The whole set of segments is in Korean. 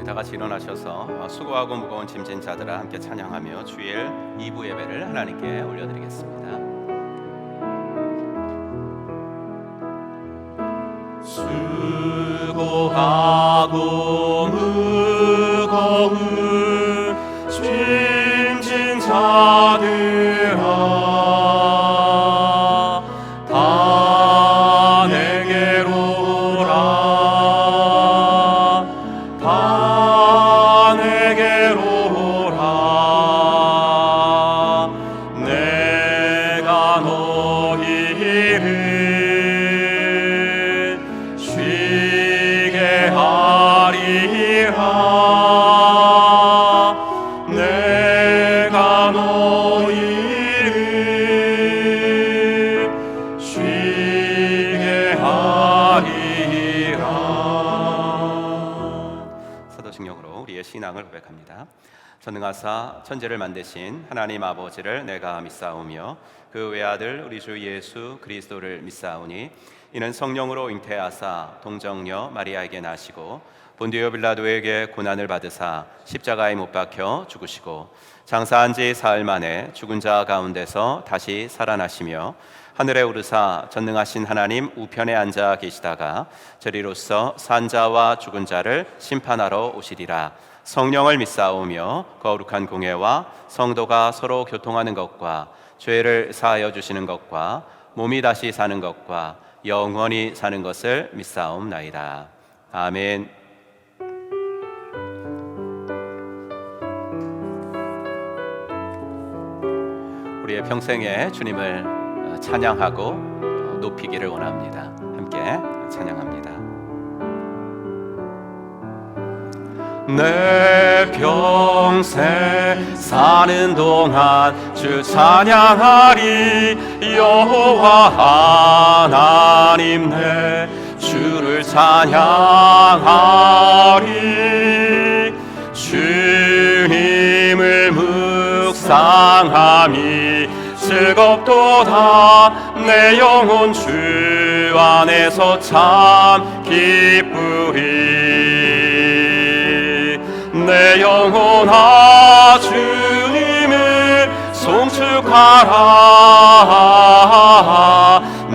다 같이 일어나셔서 수고하고 무거운 짐진 자들아 함께 찬양하며 주일 2부 예배를 하나님께 올려드리겠습니다. 수고하고 무거운 짐진 자들아 다 내게로 오라 다 내게로 오라 내가 너희를 쉬게 하리라 내가 너희를 쉬게 하리라. 사도신경으로 우리의 신앙을 고백합니다. 전능하사 천지를 만드신 하나님 아버지를 내가 믿사오며 그 외아들 우리 주 예수 그리스도를 믿사오니 이는 성령으로 잉태하사 동정녀 마리아에게 나시고 본디오 빌라도에게 고난을 받으사 십자가에 못 박혀 죽으시고 장사한 지 사흘 만에 죽은 자 가운데서 다시 살아나시며 하늘에 오르사 전능하신 하나님 우편에 앉아 계시다가 저리로서 산 자와 죽은 자를 심판하러 오시리라. 성령을 믿사오며 거룩한 공예와 성도가 서로 교통하는 것과 죄를 사하여 주시는 것과 몸이 다시 사는 것과 영원히 사는 것을 믿사옵나이다. 아멘. 우리의 평생에 주님을 찬양하고 높이기를 원합니다. 함께 찬양합니다. 내 평생 사는 동안 주 찬양하리 여호와 하나님 내 주를 찬양하리 주님을 묵상함이 즐겁도다 내 영혼 주 안에서 참 기쁘리 내 영혼아 주님을 송축하라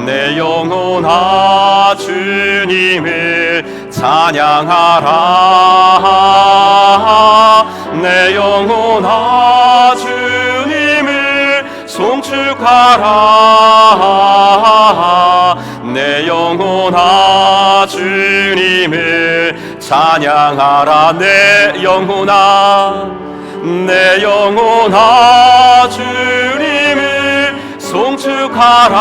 내 영혼아 주님을 찬양하라 내 영혼아 주님을 송축하라 내 영혼아 주님을 찬양하라 내 영혼아 주님을 송축하라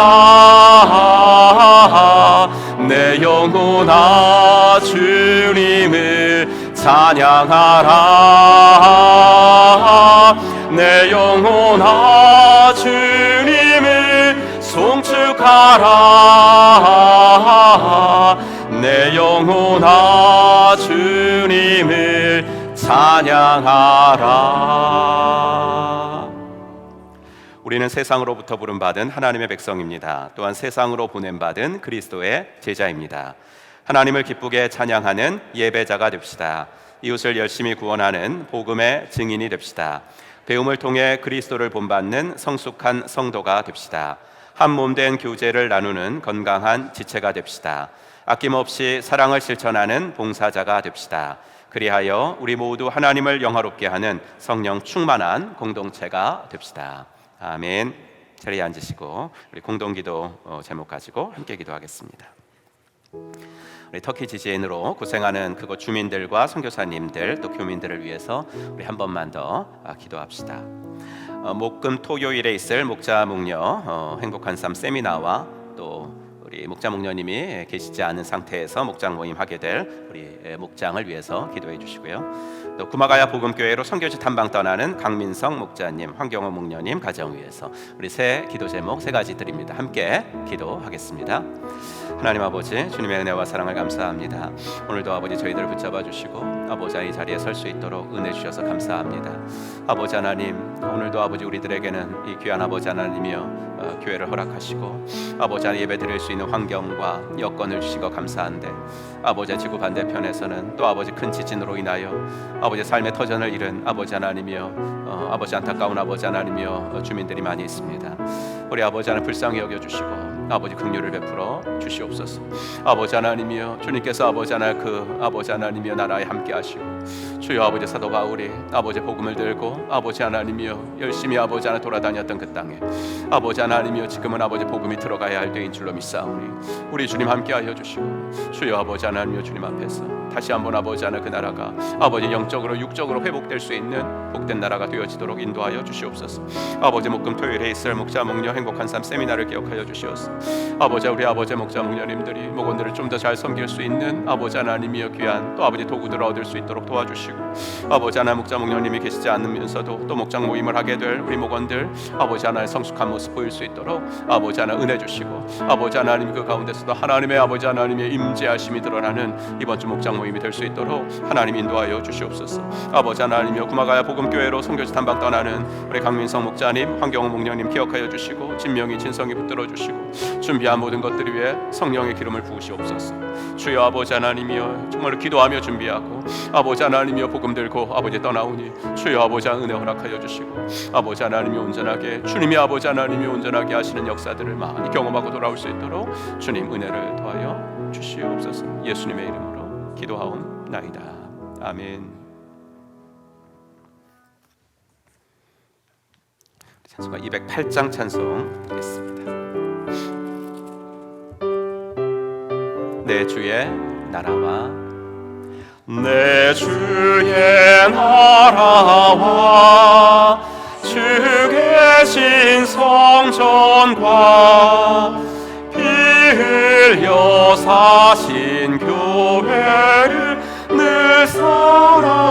내 영혼아 주님을 찬양하라 내 영혼아 주님을 송축하라 내 영혼아 주님을 찬양하라. 우리는 세상으로부터 부름받은 하나님의 백성입니다. 또한 세상으로 보냄받은 그리스도의 제자입니다. 하나님을 기쁘게 찬양하는 예배자가 됩시다. 이웃을 열심히 구원하는 복음의 증인이 됩시다. 배움을 통해 그리스도를 본받는 성숙한 성도가 됩시다. 한 몸 된 교제를 나누는 건강한 지체가 됩시다. 아낌없이 사랑을 실천하는 봉사자가 됩시다. 그리하여 우리 모두 하나님을 영화롭게 하는 성령 충만한 공동체가 됩시다. 아멘. 자리에 앉으시고 우리 공동기도 제목 가지고 함께 기도하겠습니다. 우리 터키 지진으로 고생하는 그곳 주민들과 선교사님들 또 교민들을 위해서 우리 한 번만 더 기도합시다. 목금 토요일에 있을 목자 목녀 행복한 삶 세미나와 또 우리 목자 목녀님이 계시지 않은 상태에서 목장 모임 하게 될 우리 목장을 위해서 기도해 주시고요. 또 구마가야 복음교회로 선교지 탐방 떠나는 강민성 목자님, 황경호 목녀님 가정 위해서 우리 새 기도 제목 세 가지 드립니다. 함께 기도하겠습니다. 하나님 아버지 주님의 은혜와 사랑을 감사합니다. 오늘도 아버지 저희들을 붙잡아 주시고 아버지 이 자리에 설 수 있도록 은혜 주셔서 감사합니다. 아버지 하나님, 오늘도 아버지 우리들에게는 이 귀한 아버지 하나님이여 교회를 허락하시고 아버지 하나님 예배 드릴 수 있는 환경과 여건을 주신 것 감사한데, 아버지 지구 반대편에서는 또 아버지 큰 지진으로 인하여 아버지 삶의 터전을 잃은 아버지 하나님이여 아버지 안타까운 아버지 하나님이여 주민들이 많이 있습니다. 우리 아버지 하나님 불쌍히 여겨주시고 아버지 긍휼을 베풀어 주시옵소서. 아버지 하나님이여, 주님께서 아버지 하나님 아버지 하나님이여 나라에 함께 하시고 주여 아버지 사도 바울이 아버지 복음을 들고 아버지 하나님이여 열심히 아버지 하나 돌아다녔던 그 땅에 아버지 하나님이여 지금은 아버지 복음이 들어가야 할 때인 줄로 믿사오니 우리 주님 함께하여 주시고 주여 아버지 하나님이여 주님 앞에서 다시 한번 아버지 하나 그 나라가 아버지 영적으로 육적으로 회복될 수 있는 복된 나라가 되어지도록 인도하여 주시옵소서. 아버지 목금 토요일에 있을 목자 목녀 행복한 삶 세미나를 기억하여 주시옵소서. 아버지 우리 아버지 목자 목녀님들이 목원들을 좀 더 잘 섬길 수 있는 아버지 하나님이여 귀한 또 아버지 도구들을 얻을 수 있도록 도와주시고 아버지 하나 목자 목녀님이 계시지 않으면서도 또 목장 모임을 하게 될 우리 목원들 아버지 하나의 성숙한 모습 보일 수 있도록 아버지 하나 은혜 주시고 아버지 하나님 그 가운데서도 하나님의 아버지 하나님의 임재하심이 드러나는 이번 주 목장 모임이 될 수 있도록 하나님 인도하여 주시옵소서. 아버지 하나님이여 구마가야 복음교회로 선교지 탐방 떠나는 우리 강민성 목자님, 황경호 목녀님 기억하여 주시고 진명이 진성이 붙들어 주시고 준비한 모든 것들 위해 성령의 기름을 부으시옵소서. 주여 아버지 하나님이여 정말로 기도하며 준비하고 아버지 하나님이여 복음 들고 아버지 떠나오니 주여 아버지 은혜 허락하여 주시고 아버지 하나님이 온전하게 주님이 아버지 하나님이 온전하게 하시는 역사들을 많이 경험하고 돌아올 수 있도록 주님 은혜를 더하여 주시옵소서. 예수님의 이름으로 기도하옵나이다. 아멘. 찬송가 208장 찬송 드리겠습니다. 내 주의 나라와 내 주의 나라와 주 계신 성전과 피 흘려 사신 교회를 늘 사랑합니다.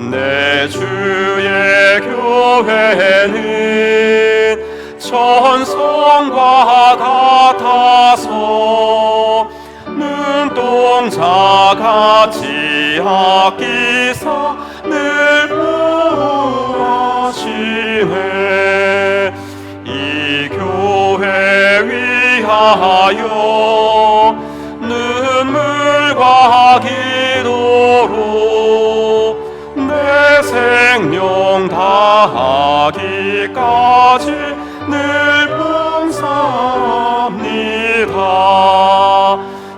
내 주의 교회는 천성과 같아서 눈동자같이 아끼사 늘 보호하시네. 이 교회 위하여 눈물과 기도로 내 생명 다하기까지 늘 봉사합니다.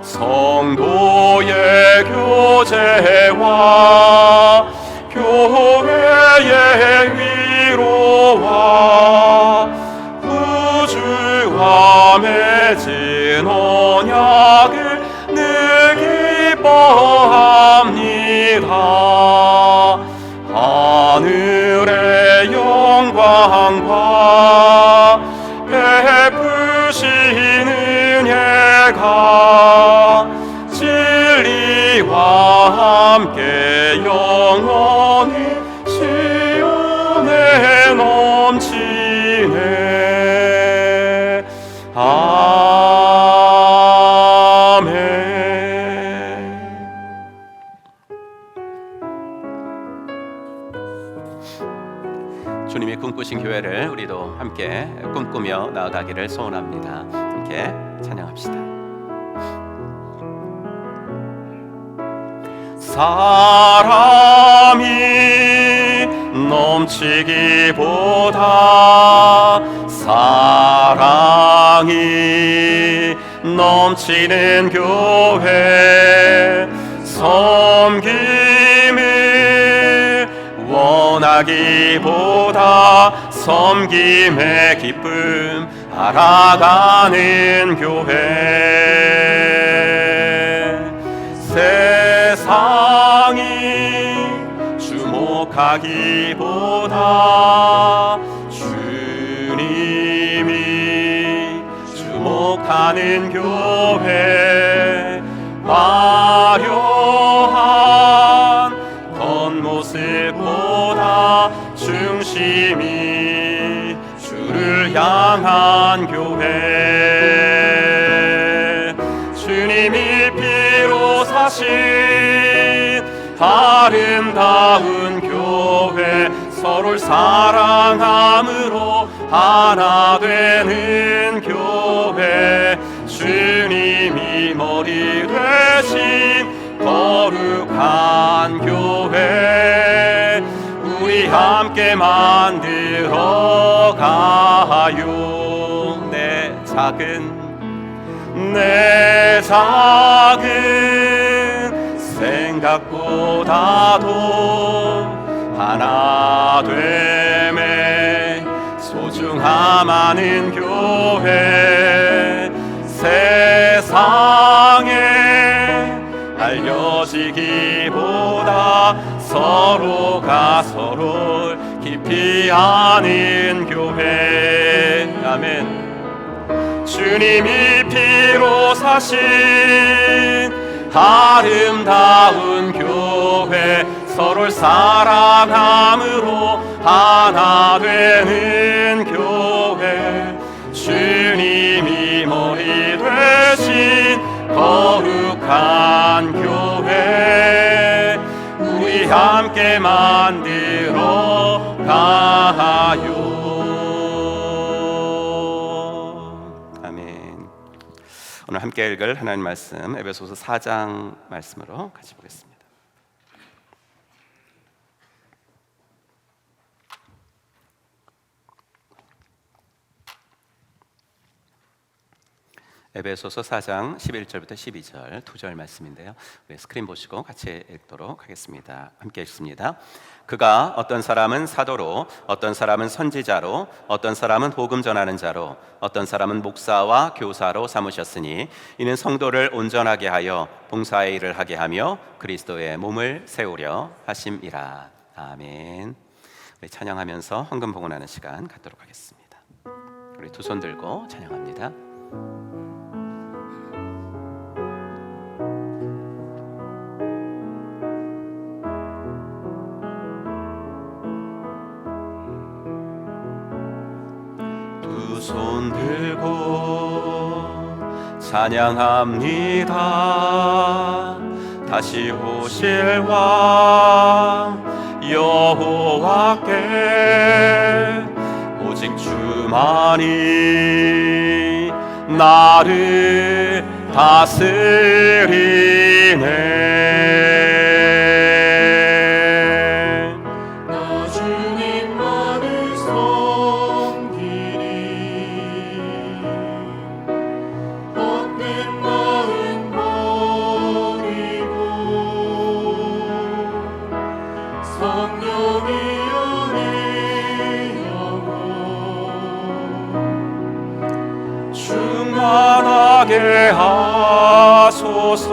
성도의 교제와 교회의 위로와 구주와 맺은 언약을 늘 기뻐합니다. 하늘의 영광과 베푸시는 은혜가 진리와 함께 영원히 시온에 넘치네. 아멘. 주님이 꿈꾸신 교회를 우리도 함께 꿈꾸며 나아가기를 소원합니다. 함께 찬양합시다. 사람이 넘치기보다 사랑이 넘치는 교회, 섬김을 원하기보다 섬김의 기쁨 알아가는 교회, 세상이 주목하기보다 주님이 주목하는 교회, 화려한 겉모습보다 중심이 주를 향한 교회, 주님이 피로 사신 아름다운 교회, 서로를 사랑함으로 하나 되는 교회, 주님이 머리 되신 거룩한 교회, 우리 함께 만들어 가요. 내 작은 생각보다도 하나 됨에 소중함 아는 교회, 세상에 알려지기보다 서로가 서로를 깊이 아는 교회. 아멘. 주님이 피로 사신 아름다운 교회, 서로를 사랑함으로 하나 되는 교회, 주님이 머리 되신 거룩한 교회, 우리 함께 만들어 가요. 아멘. 오늘 함께 읽을 하나님 말씀, 에베소서 4장 말씀으로 같이 보겠습니다. 에베소서 4장 11절부터 12절 2절 말씀인데요. 우리 스크린 보시고 같이 읽도록 하겠습니다. 함께 읽습니다. 그가 어떤 사람은 사도로, 어떤 사람은 선지자로, 어떤 사람은 복음 전하는 자로, 어떤 사람은 목사와 교사로 삼으셨으니 이는 성도를 온전하게 하여 봉사의 일을 하게 하며 그리스도의 몸을 세우려 하심이라. 아멘. 우리 찬양하면서 헌금 봉헌하는 시간 갖도록 하겠습니다. 우리 두 손 들고 찬양합니다. 두 손 들고 찬양합니다. 다시 오실 왕 여호와께 오직 주만이 나를 다스리네. 충만하게 하소서.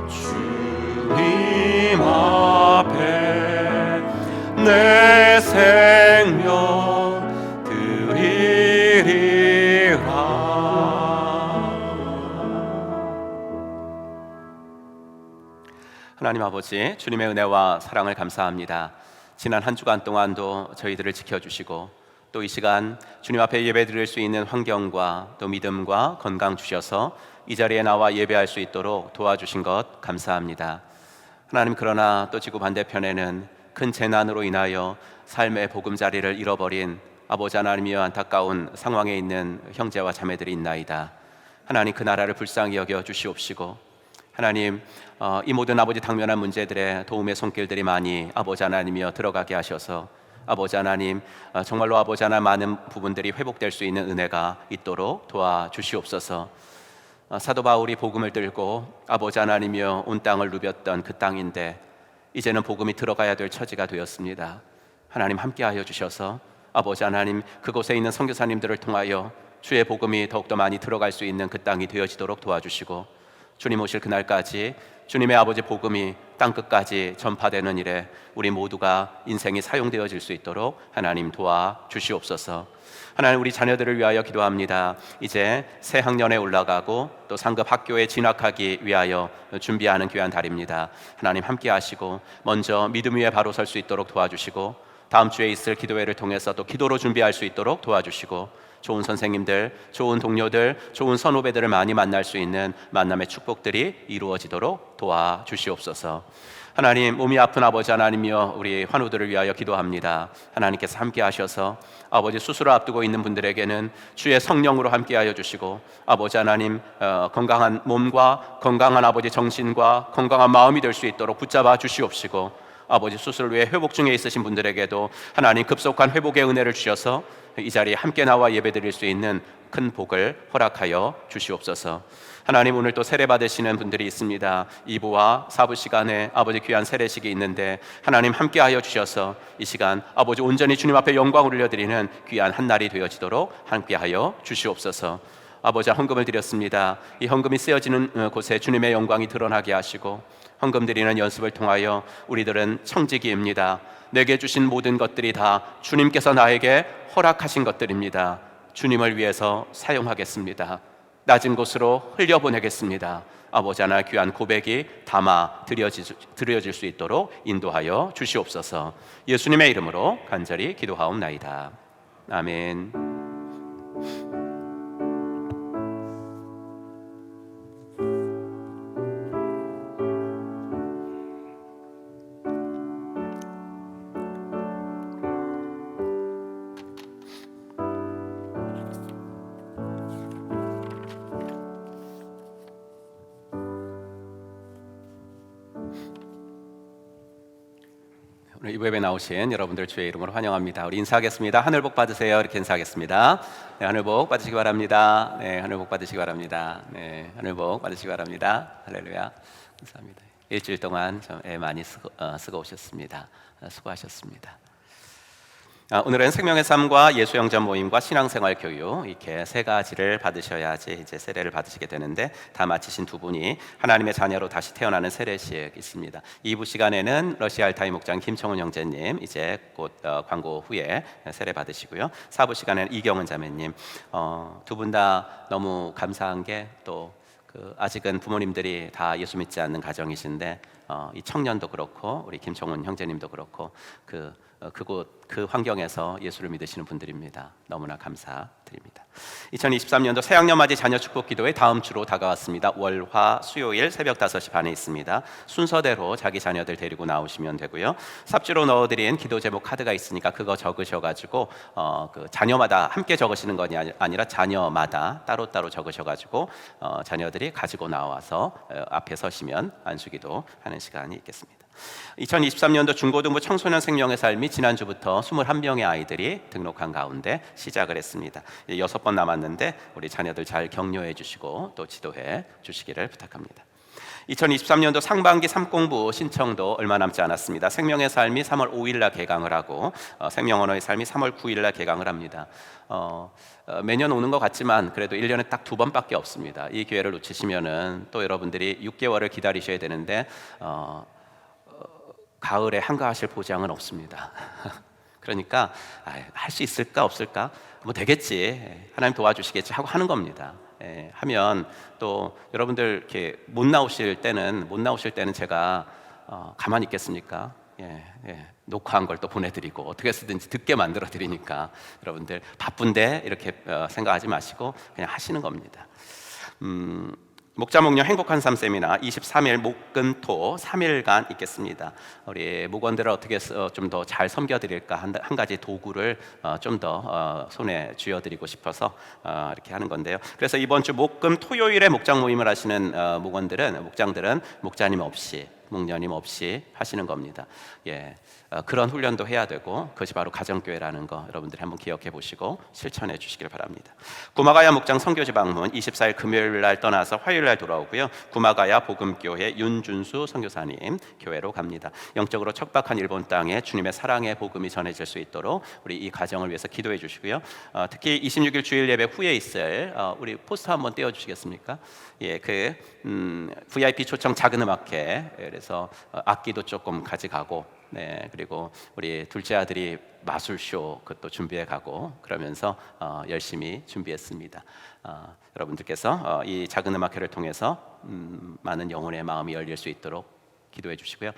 주님 앞에 내 생명 드리리라. 하나님 아버지, 주님의 은혜와 사랑을 감사합니다. 지난 한 주간 동안도 저희들을 지켜주시고 또 이 시간 주님 앞에 예배드릴 수 있는 환경과 또 믿음과 건강 주셔서 이 자리에 나와 예배할 수 있도록 도와주신 것 감사합니다. 하나님, 그러나 또 지구 반대편에는 큰 재난으로 인하여 삶의 보금자리를 잃어버린 아버지 하나님이여 안타까운 상황에 있는 형제와 자매들이 있나이다. 하나님, 그 나라를 불쌍히 여겨 주시옵시고 하나님, 이 모든 아버지 당면한 문제들의 도움의 손길들이 많이 아버지 하나님이여 들어가게 하셔서 아버지 하나님, 정말로 아버지 하나님 많은 부분들이 회복될 수 있는 은혜가 있도록 도와주시옵소서. 사도 바울이 복음을 들고 아버지 하나님이여 온 땅을 누볐던 그 땅인데 이제는 복음이 들어가야 될 처지가 되었습니다. 하나님, 함께하여 주셔서 아버지 하나님, 그곳에 있는 선교사님들을 통하여 주의 복음이 더욱더 많이 들어갈 수 있는 그 땅이 되어지도록 도와주시고 주님 오실 그날까지 주님의 아버지 복음이 땅끝까지 전파되는 일에 우리 모두가 인생이 사용되어질 수 있도록 하나님 도와주시옵소서. 하나님, 우리 자녀들을 위하여 기도합니다. 이제 새 학년에 올라가고 또 상급 학교에 진학하기 위하여 준비하는 귀한 달입니다. 하나님, 함께 하시고 먼저 믿음 위에 바로 설 수 있도록 도와주시고 다음 주에 있을 기도회를 통해서 또 기도로 준비할 수 있도록 도와주시고, 좋은 선생님들, 좋은 동료들, 좋은 선후배들을 많이 만날 수 있는 만남의 축복들이 이루어지도록 도와주시옵소서. 하나님, 몸이 아픈 아버지 하나님이여, 우리 환우들을 위하여 기도합니다. 하나님께서 함께 하셔서 아버지 수술을 앞두고 있는 분들에게는 주의 성령으로 함께하여 주시고, 아버지 하나님 건강한 몸과 건강한 아버지 정신과 건강한 마음이 될 수 있도록 붙잡아 주시옵시고, 아버지 수술을 위해 회복 중에 있으신 분들에게도 하나님 급속한 회복의 은혜를 주셔서 이 자리에 함께 나와 예배드릴 수 있는 큰 복을 허락하여 주시옵소서. 하나님, 오늘 또 세례 받으시는 분들이 있습니다. 2부와 4부 시간에 아버지 귀한 세례식이 있는데 하나님 함께하여 주셔서 이 시간 아버지 온전히 주님 앞에 영광을 올려드리는 귀한 한 날이 되어지도록 함께하여 주시옵소서. 아버지, 헌금을 드렸습니다. 이 헌금이 쓰여지는 곳에 주님의 영광이 드러나게 하시고, 헌금 드리는 연습을 통하여 우리들은 청지기입니다. 내게 주신 모든 것들이 다 주님께서 나에게 허락하신 것들입니다. 주님을 위해서 사용하겠습니다. 낮은 곳으로 흘려보내겠습니다. 아버지 하나 귀한 고백이 담아 드려질 수 있도록 인도하여 주시옵소서. 예수님의 이름으로 간절히 기도하옵나이다. 아멘. 오늘 이 예배 나오신 여러분들 주의 이름으로 환영합니다. 우리 인사하겠습니다. 하늘 복 받으세요. 이렇게 인사하겠습니다. 네, 하늘 복 받으시기 바랍니다. 네, 하늘 복 받으시기 바랍니다. 네, 하늘 복 받으시기 바랍니다. 할렐루야. 감사합니다. 일주일 동안 좀 많이 쓰고 오셨습니다. 수고하셨습니다. 오늘은 생명의 삶과 예수영전 모임과 신앙생활 교육, 이렇게 세 가지를 받으셔야지 이제 세례를 받으시게 되는데, 다 마치신 두 분이 하나님의 자녀로 다시 태어나는 세례식 있습니다. 2부 시간에는 러시아 알타이 목장 김청훈 형제님 이제 곧 광고 후에 세례 받으시고요. 4부 시간에는 이경은 자매님, 두 분 다 너무 감사한 게 또 아직은 부모님들이 다 예수 믿지 않는 가정이신데, 이 청년도 그렇고 우리 김청훈 형제님도 그렇고 그 환경에서 예수를 믿으시는 분들입니다. 너무나 감사드립니다. 2023년도 새학년 맞이 자녀 축복 기도회 다음 주로 다가왔습니다. 월, 화, 수요일 새벽 5시 반에 있습니다. 순서대로 자기 자녀들 데리고 나오시면 되고요. 삽주로 넣어드린 기도 제목 카드가 있으니까 그거 적으셔가지고 자녀마다 함께 적으시는 것이 아니라 자녀마다 따로따로 적으셔가지고 자녀들이 가지고 나와서 앞에 서시면 안수기도 하는 시간이 있겠습니다. 2023년도 중고등부 청소년 생명의 삶이 지난주부터 21명의 아이들이 등록한 가운데 시작을 했습니다. 6번 남았는데 우리 자녀들 잘 격려해 주시고 또 지도해 주시기를 부탁합니다. 2023년도 상반기 3공부 신청도 얼마 남지 않았습니다. 생명의 삶이 3월 5일 날 개강을 하고 생명 언어의 삶이 3월 9일 날 개강을 합니다. 매년 오는 것 같지만 그래도 1년에 딱 2번밖에 없습니다. 이 기회를 놓치시면은 또 여러분들이 6개월을 기다리셔야 되는데 가을에 한가하실 보장은 없습니다. 그러니까 할 수 있을까 없을까? 뭐 되겠지, 하나님 도와주시겠지 하고 하는 겁니다. 하면 또 여러분들 이렇게 못 나오실 때는 제가 가만히 있겠습니까? 녹화한 걸 또 보내드리고 어떻게 쓰든지 듣게 만들어 드리니까 여러분들 바쁜데 이렇게 생각하지 마시고 그냥 하시는 겁니다. 목자 목녀 행복한 삶 세미나 23일 목금토 3일간 있겠습니다. 우리 목원들을 어떻게 좀 더 잘 섬겨드릴까 한 가지 도구를 좀 더 손에 쥐어드리고 싶어서 이렇게 하는 건데요. 그래서 이번 주 목금 토요일에 목장 모임을 하시는 목장들은 목자님 없이 목녀님 없이 하시는 겁니다. 그런 훈련도 해야 되고 그것이 바로 가정교회라는 거 여러분들이 한번 기억해 보시고 실천해 주시길 바랍니다. 구마가야 목장 선교지 방문 24일 금요일 날 떠나서 화요일 날 돌아오고요. 구마가야 복음교회 윤준수 선교사님 교회로 갑니다. 영적으로 척박한 일본 땅에 주님의 사랑의 복음이 전해질 수 있도록 우리 이 가정을 위해서 기도해 주시고요. 특히 26일 주일 예배 후에 있을 우리 포스터 한번 떼어 주시겠습니까? VIP 초청 작은 음악회, 그래서 악기도 조금 가져가고, 그리고 우리 둘째 아들이 마술쇼 그것도 준비해 가고 그러면서 열심히 준비했습니다. 여러분들께서 이 작은 음악회를 통해서 많은 영혼의 마음이 열릴 수 있도록 기도해 주시고요.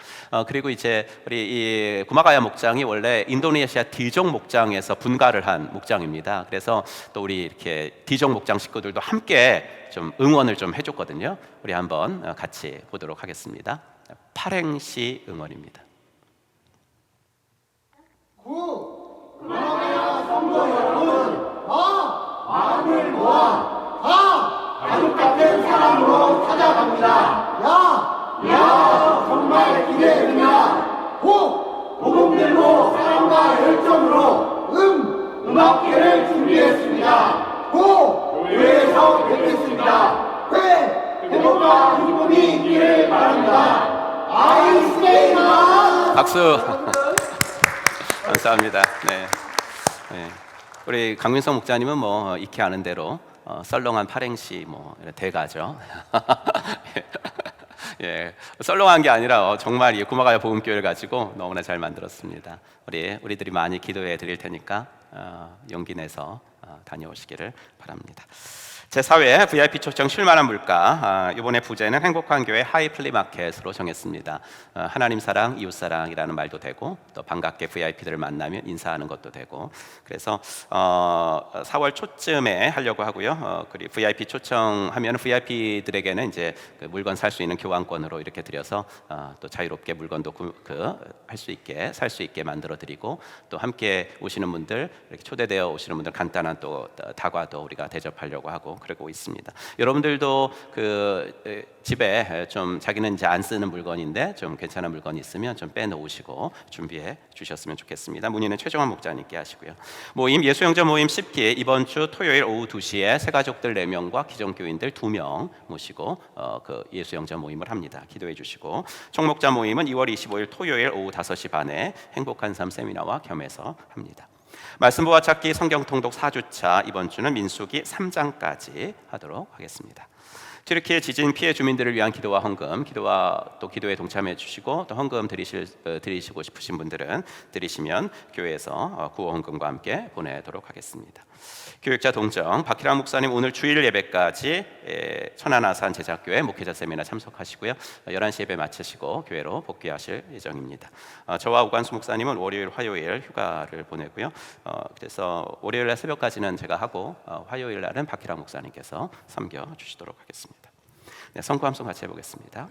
그리고 이제 우리 이 구마가야 목장이 원래 인도네시아 디족 목장에서 분가를 한 목장입니다. 그래서 또 우리 이렇게 디족 목장 식구들도 함께 좀 응원을 좀 해줬거든요. 우리 한번 같이 보도록 하겠습니다. 팔행시 응원입니다. 구마가야 성도 여러분, 마음을 모아 가족 같은 사람으로 찾아갑니다. 정말 기대되냐? 복음들로 사랑과 열정으로 음악회를 준비했습니다. 교회에서 뵙겠습니다. 행복과 기쁨이 있기를 바랍니다. 아이스테이나 박수. 감사합니다. 네. 우리 강민성 목사님은 뭐 익히 아는 대로 썰렁한 팔행시 뭐 대가죠. 예, 썰렁한 게 아니라 정말 이 구마가야 복음교회를 가지고 너무나 잘 만들었습니다. 우리들이 많이 기도해 드릴 테니까 용기 내서 다녀오시기를 바랍니다. 제4회 VIP 초청 쉴만한 물가, 이번에 부제는 행복한 교회 하이플리마켓으로 정했습니다. 하나님 사랑, 이웃 사랑이라는 말도 되고 또 반갑게 VIP들을 만나면 인사하는 것도 되고, 그래서 4월 초쯤에 하려고 하고요. 그리고 VIP 초청하면 VIP들에게는 이제 그 물건 살 수 있는 교환권으로 이렇게 드려서 또 자유롭게 물건도 할 수 있게 살 수 있게 만들어 드리고, 또 함께 오시는 분들, 이렇게 초대되어 오시는 분들 간단한 또 다과도 우리가 대접하려고 하고 그러고 있습니다. 여러분들도 그 집에 좀 자기는 이제 안 쓰는 물건인데 좀 괜찮은 물건이 있으면 좀 빼놓으시고 준비해 주셨으면 좋겠습니다. 문의는 최종환 목자님께 하시고요. 모임 예수영전 모임 10기 이번 주 토요일 오후 2시에 새가족들 4명과 기존교인들 2명 모시고 그 예수영전 모임을 합니다. 기도해 주시고, 총목자 모임은 2월 25일 토요일 오후 5시 반에 행복한 삶 세미나와 겸해서 합니다. 말씀 보아 찾기 성경 통독 4주차, 이번 주는 민수기 3장까지 하도록 하겠습니다. 튀르키예 지진 피해 주민들을 위한 기도와 헌금, 기도에 동참해 주시고 또 헌금 드리시고 싶으신 분들은 드리시면 교회에서 구호 헌금과 함께 보내도록 하겠습니다. 교육자 동정, 박희랑 목사님 오늘 주일 예배까지 천안아산 제자교회 목회자 세미나 참석하시고요. 11시 예배 마치시고 교회로 복귀하실 예정입니다. 저와 오관수 목사님은 월요일, 화요일 휴가를 보내고요. 그래서 월요일 날 새벽까지는 제가 하고 화요일 날은 박희랑 목사님께서 섬겨주시도록 하겠습니다. 네, 성구 함송 같이 해보겠습니다.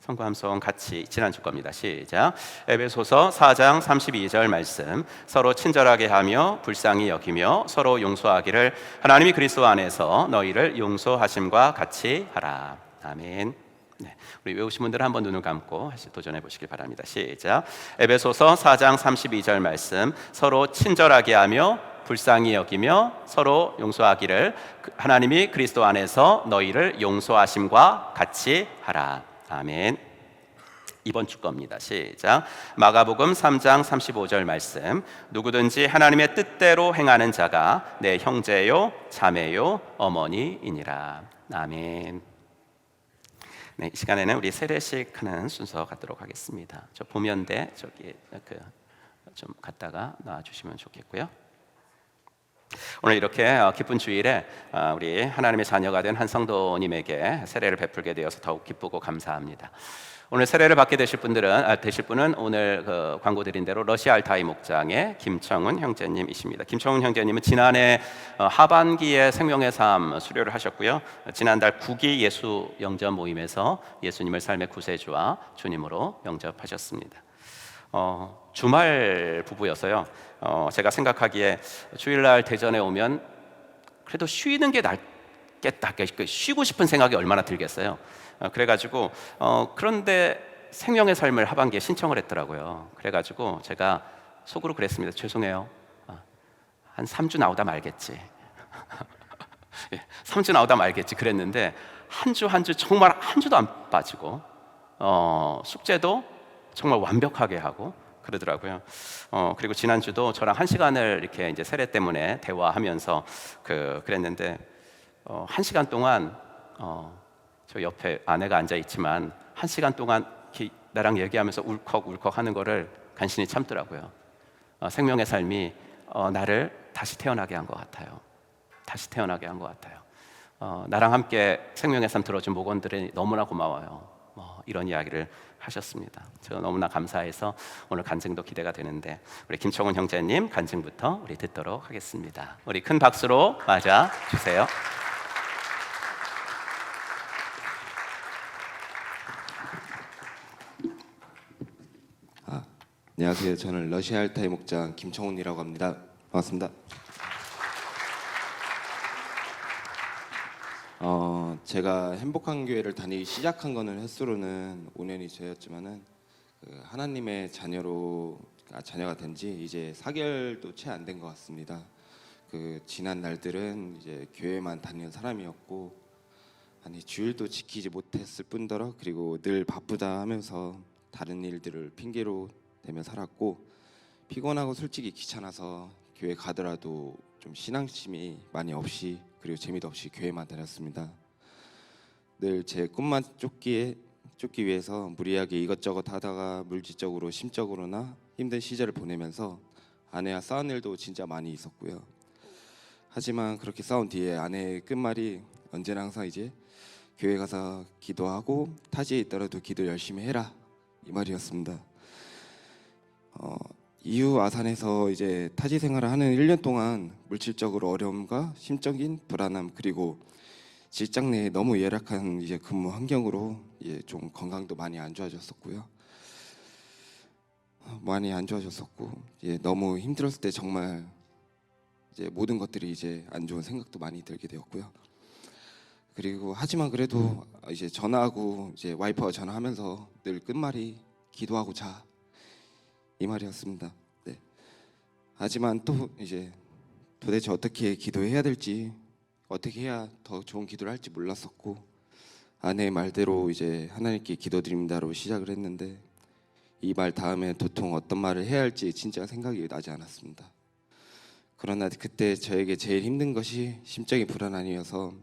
성구 함송 같이 지난주 겁니다. 시작. 에베소서 4장 32절 말씀. 서로 친절하게 하며 불쌍히 여기며 서로 용서하기를 하나님이 그리스도 안에서 너희를 용서하심과 같이 하라. 아멘. 네, 우리 외우신 분들은 한번 눈을 감고 다시 도전해 보시길 바랍니다. 시작. 에베소서 4장 32절 말씀. 서로 친절하게 하며 불쌍히 여기며 서로 용서하기를 하나님이 그리스도 안에서 너희를 용서하심과 같이 하라. 아멘. 이번 주 겁니다. 시작. 마가복음 3장 35절 말씀. 누구든지 하나님의 뜻대로 행하는 자가 내 형제요 자매요 어머니이니라. 아멘. 네, 이 시간에는 우리 세례식 하는 순서 갖도록 하겠습니다. 저 보면대 저기 좀 갔다가 놔주시면 좋겠고요. 오늘 이렇게 기쁜 주일에 우리 하나님의 자녀가 된 한 성도님에게 세례를 베풀게 되어서 더욱 기쁘고 감사합니다. 오늘 세례를 받게 되실 분은 오늘 광고 드린 대로 러시아 알타이 목장의 김청훈 형제님이십니다. 김청훈 형제님은 지난해 하반기에 생명의 삶 수료를 하셨고요. 지난달 9기 예수 영접 모임에서 예수님을 삶의 구세주와 주님으로 영접하셨습니다. 주말 부부여서요. 제가 생각하기에 주일날 대전에 오면 그래도 쉬는 게 낫겠다. 쉬고 싶은 생각이 얼마나 들겠어요. 그래가지고 그런데 생명의 삶을 하반기에 신청을 했더라고요. 그래가지고 제가 속으로 그랬습니다. 죄송해요. 한 3주 나오다 말겠지. 3주 나오다 말겠지 그랬는데 한 주 정말 한 주도 안 빠지고 숙제도 정말 완벽하게 하고 그러더라고요. 그리고 지난주도 저랑 1시간을 이렇게 이제 세례 때문에 대화하면서 그랬는데 1시간 동안 저 옆에 아내가 앉아 있지만 1시간 동안 이렇게 나랑 얘기하면서 울컥울컥 하는 거를 간신히 참더라고요. 생명의 삶이 나를 다시 태어나게 한 것 같아요. 다시 태어나게 한 것 같아요. 나랑 함께 생명의 삶 들어준 목원들이 너무나 고마워요. 이런 이야기를 하셨습니다. 제가 너무나 감사해서 오늘 간증도 기대가 되는데 우리 김청훈 형제님 간증부터 우리 듣도록 하겠습니다. 우리 큰 박수로 맞아 주세요. 안녕하세요. 저는 러시아 알타이 목장 김청훈이라고 합니다. 반갑습니다. 제가 행복한 교회를 다니기 시작한 거는 횟수로는 5년이 되었지만은 하나님의 자녀가 된 지 이제 4개월도 채 안 된 것 같습니다. 지난 날들은 이제 교회만 다니는 사람이었고 주일도 지키지 못했을 뿐더러 그리고 늘 바쁘다 하면서 다른 일들을 핑계로 대며 살았고 피곤하고 솔직히 귀찮아서 교회 가더라도 좀 신앙심이 많이 없이 그리고 재미도 없이 교회만 다녔습니다. 늘 제 꿈만 쫓기 위해서 무리하게 이것저것 하다가 물질적으로 심적으로나 힘든 시절을 보내면서 아내와 싸운 일도 진짜 많이 있었고요. 하지만 그렇게 싸운 뒤에 아내의 끝말이 언제나 항상 이제 교회 가서 기도하고 타지에 있더라도 기도 열심히 해라 이 말이었습니다. 이후 아산에서 이제 타지 생활을 하는 1년 동안 물질적으로 어려움과 심적인 불안함 그리고 직장 내에 너무 열악한 이제 근무 환경으로 좀 건강도 많이 안 좋아졌었고요. 너무 힘들었을 때 정말 이제 모든 것들이 이제 안 좋은 생각도 많이 들게 되었고요. 그리고 하지만 그래도 이제 전화하고 이제 와이프와 전화하면서 늘 끝말이 기도하고 자 이 말이었습니다. 네. 하지만 또 이제 도대체 어떻게 기도해야 될지 어떻게 해야 더 좋은 기도를 할지 몰랐었고 아내의 말대로 이제 하나님께 기도드립니다로 시작을 했는데 이 말 다음에 도통 어떤 말을 해야 할지 진짜 생각이 나지 않았습니다. 그러나 그때 저에게 제일 힘든 것이 심적인 불안함이어서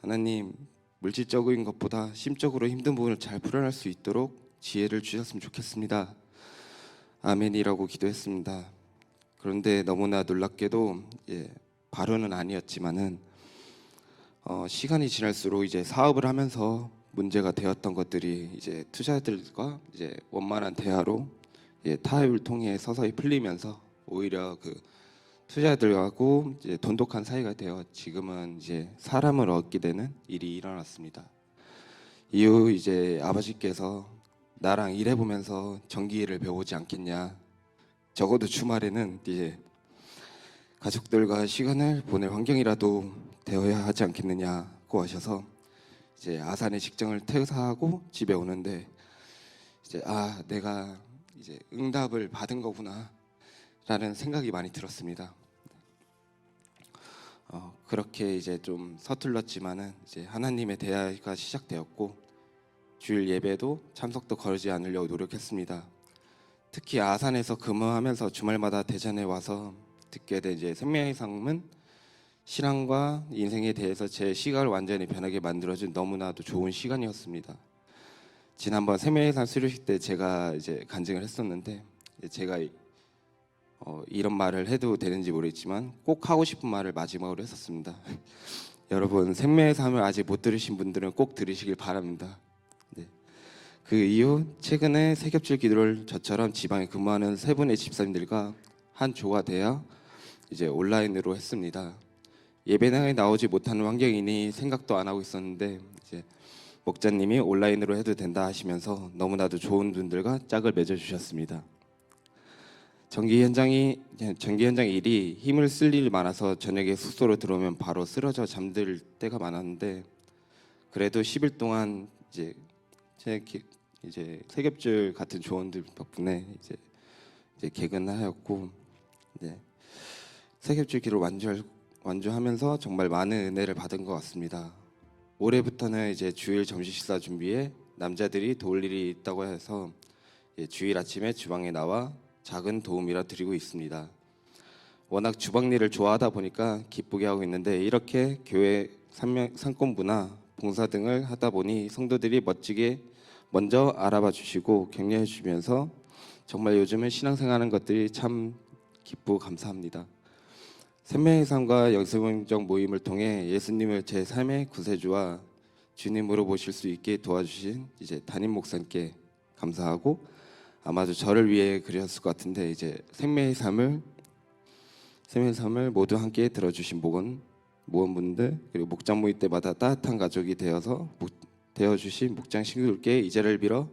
하나님 물질적인 것보다 심적으로 힘든 부분을 잘 풀어낼 수 있도록 지혜를 주셨으면 좋겠습니다. 아멘이라고 기도했습니다. 그런데 너무나 놀랍게도 바로는 아니었지만은 시간이 지날수록 이제 사업을 하면서 문제가 되었던 것들이 이제 투자자들과 이제 원만한 대화로 타협을 통해 서서히 풀리면서 오히려 투자자들하고 이제 돈독한 사이가 되어 지금은 이제 사람을 얻게 되는 일이 일어났습니다. 이후 이제 아버지께서 나랑 일해보면서 전기일을 배우지 않겠냐. 적어도 주말에는 이제 가족들과 시간을 보낼 환경이라도 되어야 하지 않겠느냐고 하셔서 이제 아산에 직장을 퇴사하고 집에 오는데 이제 내가 이제 응답을 받은 거구나라는 생각이 많이 들었습니다. 그렇게 이제 좀 서툴렀지만은 이제 하나님의 대화가 시작되었고 주일 예배도 참석도 거르지 않으려고 노력했습니다. 특히 아산에서 근무하면서 주말마다 대전에 와서 듣게 된 이제 생명의 삶은 신앙과 인생에 대해서 제 시각을 완전히 변하게 만들어준 너무나도 좋은 시간이었습니다. 지난번 생명의 삶 수료식 때 제가 이제 간증을 했었는데 제가 이런 말을 해도 되는지 모르겠지만 꼭 하고 싶은 말을 마지막으로 했었습니다. 여러분 생명의 삶을 아직 못 들으신 분들은 꼭 들으시길 바랍니다. 그 이후 최근에 세겹줄 기도를 저처럼 지방에 근무하는 세 분의 집사님들과 한 조가 되어 이제 온라인으로 했습니다. 예배당에 나오지 못하는 환경이니 생각도 안 하고 있었는데 이제 목자님이 온라인으로 해도 된다 하시면서 너무나도 좋은 분들과 짝을 맺어 주셨습니다. 전기 현장 일이 힘을 쓸 일이 많아서 저녁에 숙소로 들어오면 바로 쓰러져 잠들 때가 많았는데 그래도 10일 동안 이제 세겹줄 같은 조언들 덕분에 이제 개근하였고 세겹줄 기로 완주하면서 정말 많은 은혜를 받은 것 같습니다. 올해부터는 이제 주일 점심 식사 준비에 남자들이 도울 일이 있다고 해서 주일 아침에 주방에 나와 작은 도움이라 드리고 있습니다. 워낙 주방 일을 좋아하다 보니까 기쁘게 하고 있는데 이렇게 교회 상권부나 봉사 등을 하다 보니 성도들이 멋지게 먼저 알아봐 주시고 격려해 주시면서 정말 요즘은 신앙생활하는 것들이 참 기쁘고 감사합니다. 생명의 삶과 영성적 모임을 통해 예수님을 제 삶의 구세주와 주님으로 모실 수 있게 도와주신 이제 담임 목사님께 감사하고, 아마도 저를 위해 그렸을 것 같은데 이제 생명의 삶을 모두 함께 들어주신 모원분들, 그리고 목장 모임 때마다 따뜻한 가족이 되어주신 목장 친구들께 이 자리를 빌어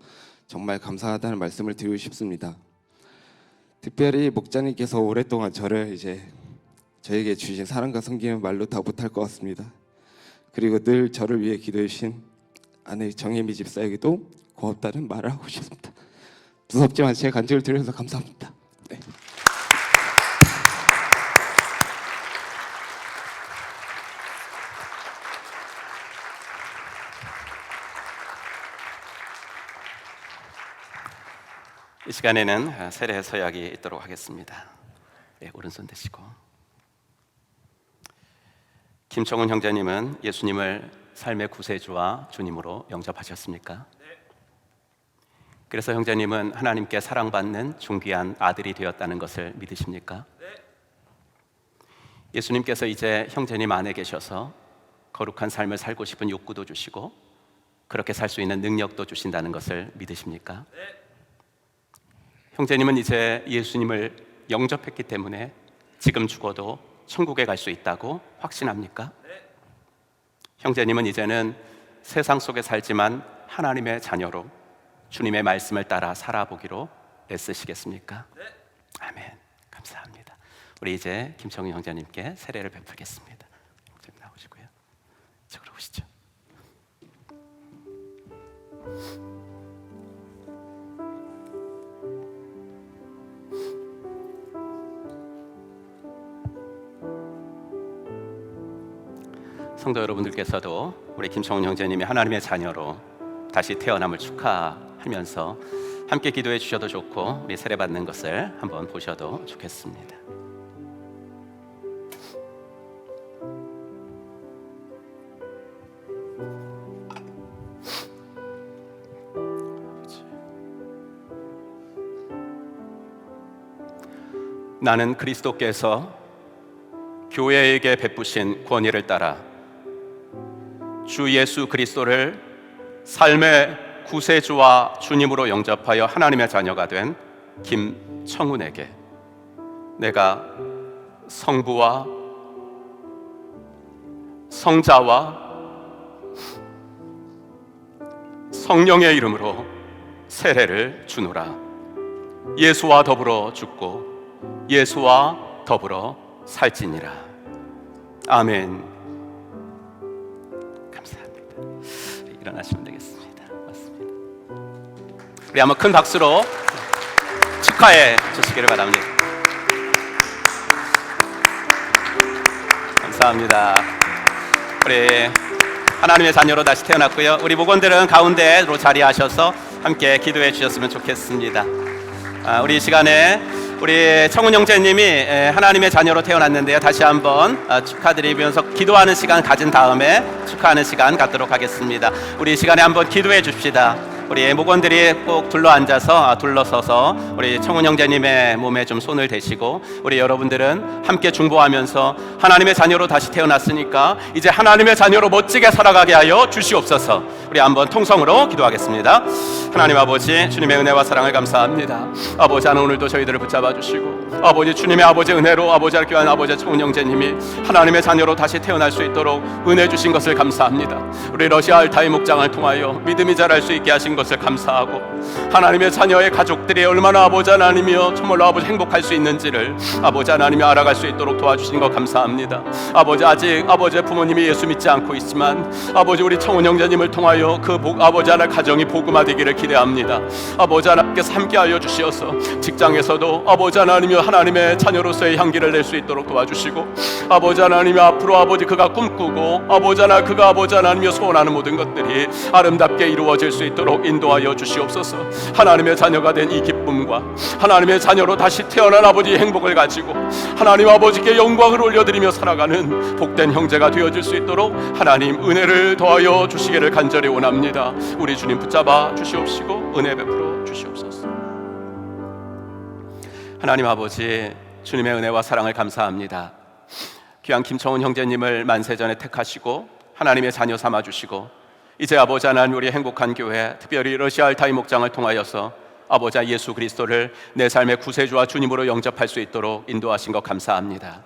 정말 감사하다는 말씀을 드리고 싶습니다. 특별히 목장님께서 오랫동안 저에게 주신 사랑과 섬김은 말로 다 못할 것 같습니다. 그리고 늘 저를 위해 기도해 주신 아내 정혜미 집사에게도 고맙다는 말을 하고 싶습니다. 무섭지만 제 간증을 들려서 감사합니다. 네. 이 시간에는 세례 서약이 있도록 하겠습니다. 네, 오른손 대시고. 김청훈 형제님은 예수님을 삶의 구세주와 주님으로 영접하셨습니까? 네. 그래서 형제님은 하나님께 사랑받는 존귀한 아들이 되었다는 것을 믿으십니까? 네. 예수님께서 이제 형제님 안에 계셔서 거룩한 삶을 살고 싶은 욕구도 주시고 그렇게 살 수 있는 능력도 주신다는 것을 믿으십니까? 네. 형제님은 이제 예수님을 영접했기 때문에 지금 죽어도 천국에 갈 수 있다고 확신합니까? 네. 형제님은 이제는 세상 속에 살지만 하나님의 자녀로 주님의 말씀을 따라 살아보기로 애쓰시겠습니까? 네. 아멘. 감사합니다. 우리 이제 김청희 형제님께 세례를 베풀겠습니다. 형제님 나오시고요. 이쪽으로 오시죠. 성도 여러분들께서도 우리 김청훈 형제님이 하나님의 자녀로 다시 태어남을 축하하면서 함께 기도해 주셔도 좋고 우리 세례 받는 것을 한번 보셔도 좋겠습니다. 나는 그리스도께서 교회에게 베푸신 권위를 따라 주 예수 그리스도를 삶의 구세주와 주님으로 영접하여 하나님의 자녀가 된 김청훈에게 내가 성부와 성자와 성령의 이름으로 세례를 주노라. 예수와 더불어 죽고 예수와 더불어 살지니라. 아멘. 일어나시면 되겠습니다. 맞습니다. 우리 한번 큰 박수로 축하해 주시기를 바랍니다. 감사합니다. 우리 하나님의 자녀로 다시 태어났고요. 우리 목원들은 가운데로 자리하셔서 함께 기도해 주셨으면 좋겠습니다. 우리 시간에 우리 청훈 형제님이 하나님의 자녀로 태어났는데요. 다시 한번 축하드리면서 기도하는 시간 가진 다음에 축하하는 시간 갖도록 하겠습니다. 우리 시간에 한번 기도해 줍시다. 우리 목원들이 꼭 둘러서서 우리 청훈 형제님의 몸에 좀 손을 대시고 우리 여러분들은 함께 중보하면서 하나님의 자녀로 다시 태어났으니까 이제 하나님의 자녀로 멋지게 살아가게 하여 주시옵소서. 우리 한번 통성으로 기도하겠습니다. 하나님 아버지, 주님의 은혜와 사랑을 감사합니다. 아버지, 하나님 오늘도 저희들을 붙잡아 주시고 아버지, 주님의 아버지 은혜로 아버지 교환 아버지 청훈 형제님이 하나님의 자녀로 다시 태어날 수 있도록 은혜 주신 것을 감사합니다. 우리 러시아 알타이 목장을 통하여 믿음이 자랄 수 있게 하신 것을 감사하고 하나님의 자녀의 가족들이 얼마나 아버지 하나님이여 정말로 아버지 행복할 수 있는지를 아버지 하나님이 알아갈 수 있도록 도와주신 것 감사합니다. 아버지, 아직 아버지의 부모님이 예수 믿지 않고 있지만 아버지 우리 청훈 형제님을 통하여 아버지 하나님 가정이 복음화되기를 기대합니다. 아버지 하나님께서 함께하여 주시어서 직장에서도 아버지 하나님이 하나님의 자녀로서의 향기를 낼 수 있도록 도와주시고 아버지 하나님이 앞으로 아버지 그가 꿈꾸고 아버지 하나 그가 아버지 하나님이 소원하는 모든 것들이 아름답게 이루어질 수 있도록 인도하여 주시옵소서. 하나님의 자녀가 된 이 기쁨과 하나님의 자녀로 다시 태어난 아버지의 행복을 가지고 하나님 아버지께 영광을 올려드리며 살아가는 복된 형제가 되어질 수 있도록 하나님 은혜를 더하여 주시기를 간절히 원합니다. 우리 주님 붙잡아 주시옵시고 은혜 베풀어 주시옵소서. 하나님 아버지, 주님의 은혜와 사랑을 감사합니다. 귀한 김청훈 형제님을 만세전에 택하시고 하나님의 자녀 삼아 주시고 이제 아버지 하나님, 우리 행복한 교회, 특별히 러시아 알타이 목장을 통하여서 아버지 예수 그리스도를 내 삶의 구세주와 주님으로 영접할 수 있도록 인도하신 것 감사합니다.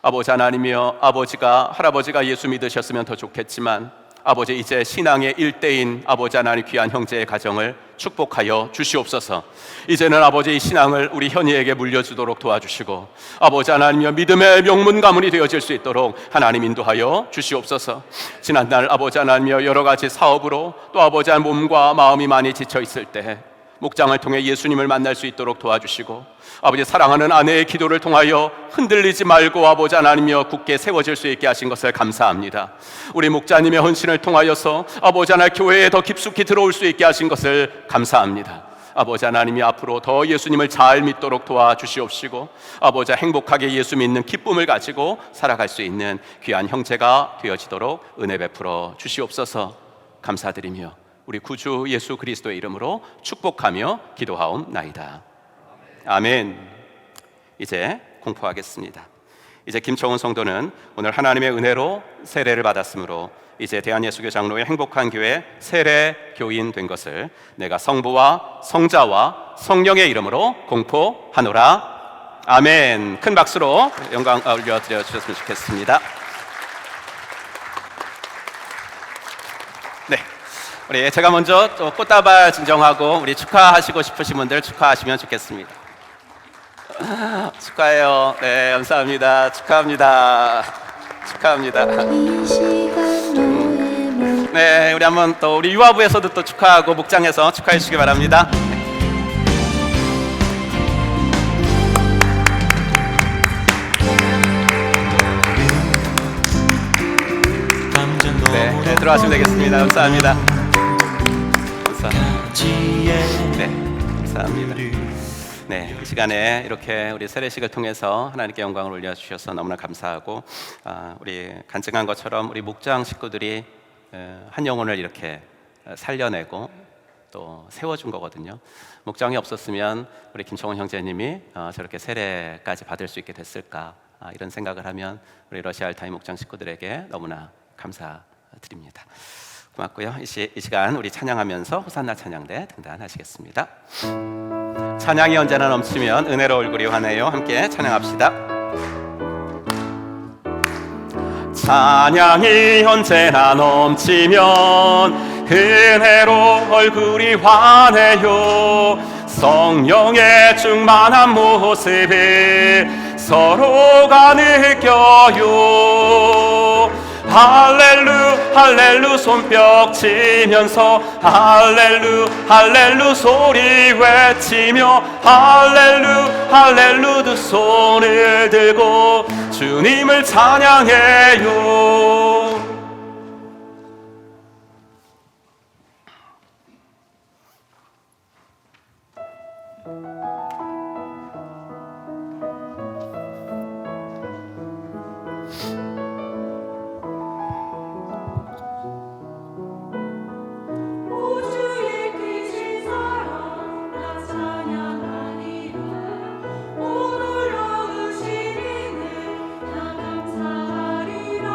아버지 하나님이여, 할아버지가 예수 믿으셨으면 더 좋겠지만 아버지, 이제 신앙의 일대인 아버지 하나님 귀한 형제의 가정을 축복하여 주시옵소서. 이제는 아버지 이 신앙을 우리 현이에게 물려주도록 도와주시고 아버지 하나님이여, 믿음의 명문 가문이 되어질 수 있도록 하나님 인도하여 주시옵소서. 지난날 아버지 하나님이여, 여러 가지 사업으로 또 아버지 하나님 몸과 마음이 많이 지쳐 있을 때 목장을 통해 예수님을 만날 수 있도록 도와주시고 아버지, 사랑하는 아내의 기도를 통하여 흔들리지 말고 아버지 하나님이여 굳게 세워질 수 있게 하신 것을 감사합니다. 우리 목자님의 헌신을 통하여서 아버지 하나님 교회에 더 깊숙이 들어올 수 있게 하신 것을 감사합니다. 아버지 하나님이 앞으로 더 예수님을 잘 믿도록 도와주시옵시고 아버지, 행복하게 예수 믿는 기쁨을 가지고 살아갈 수 있는 귀한 형제가 되어지도록 은혜 베풀어 주시옵소서. 감사드리며 우리 구주 예수 그리스도의 이름으로 축복하며 기도하옵나이다. 아멘. 이제 공포하겠습니다. 이제 김청훈 성도는 오늘 하나님의 은혜로 세례를 받았으므로 이제 대한예수교 장로의 행복한 교회 세례 교인 된 것을 내가 성부와 성자와 성령의 이름으로 공포하노라. 아멘. 큰 박수로 영광 올려드려 주셨으면 좋겠습니다. 네, 우리 제가 먼저 또 꽃다발 진정하고 우리 축하하시고 싶으신 분들 축하하시면 좋겠습니다. 축하해요. 네, 감사합니다. 축하합니다. 축하합니다. 네, 우리 한번 또 우리 유아부에서도 또 축하하고 목장에서 축하해 주시기 바랍니다. 네, 들어가시면 되겠습니다. 감사합니다. 네, 감사합니다. 네, 이 시간에 이렇게 우리 세례식을 통해서 하나님께 영광을 올려주셔서 너무나 감사하고 우리 간증한 것처럼 우리 목장 식구들이 한 영혼을 이렇게 살려내고 또 세워준 거거든요. 목장이 없었으면 우리 김청훈 형제님이 저렇게 세례까지 받을 수 있게 됐을까, 이런 생각을 하면 우리 러시아 알타이 목장 식구들에게 너무나 감사드립니다. 고맙고요. 이 시간 우리 찬양하면서 호산나 찬양대 등단하시겠습니다. 찬양이 언제나 넘치면 은혜로 얼굴이 환해요. 함께 찬양합시다. 찬양이 언제나 넘치면 은혜로 얼굴이 환해요. 성령의 충만한 모습을 서로가 느껴요. 할렐루 할렐루 손뼉 치면서 할렐루 할렐루 소리 외치며 할렐루 할렐루 두 손을 들고 주님을 찬양해요. 오늘 오신 이는 다 감사하리라.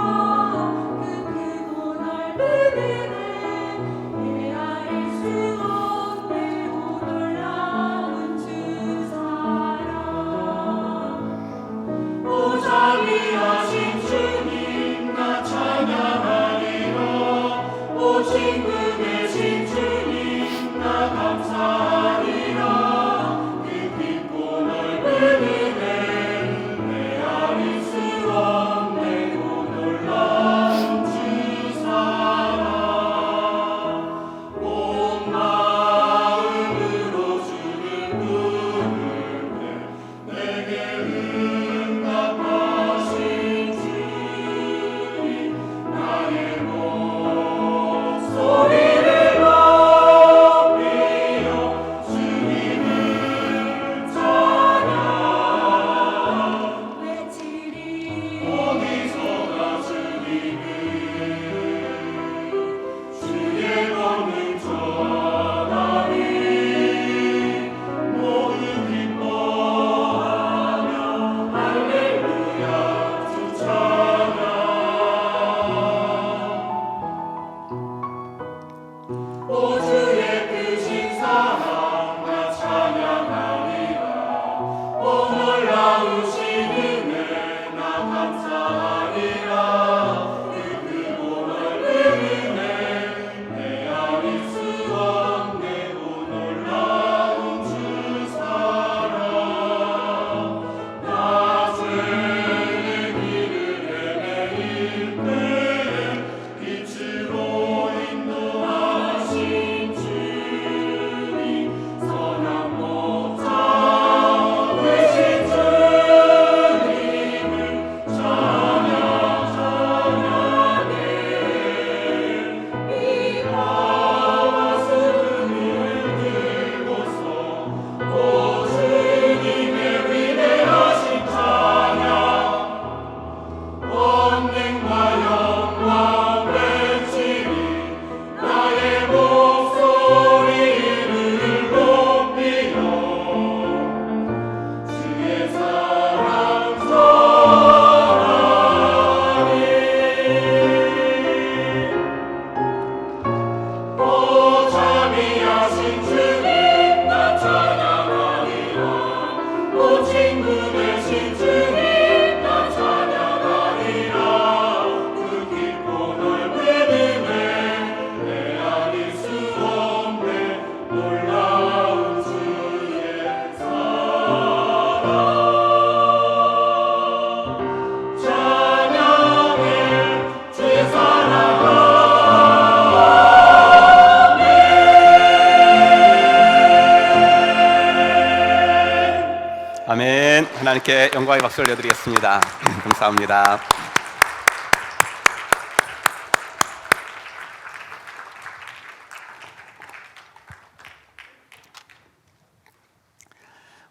하나님께 영광의 박수 올려드리겠습니다. 감사합니다.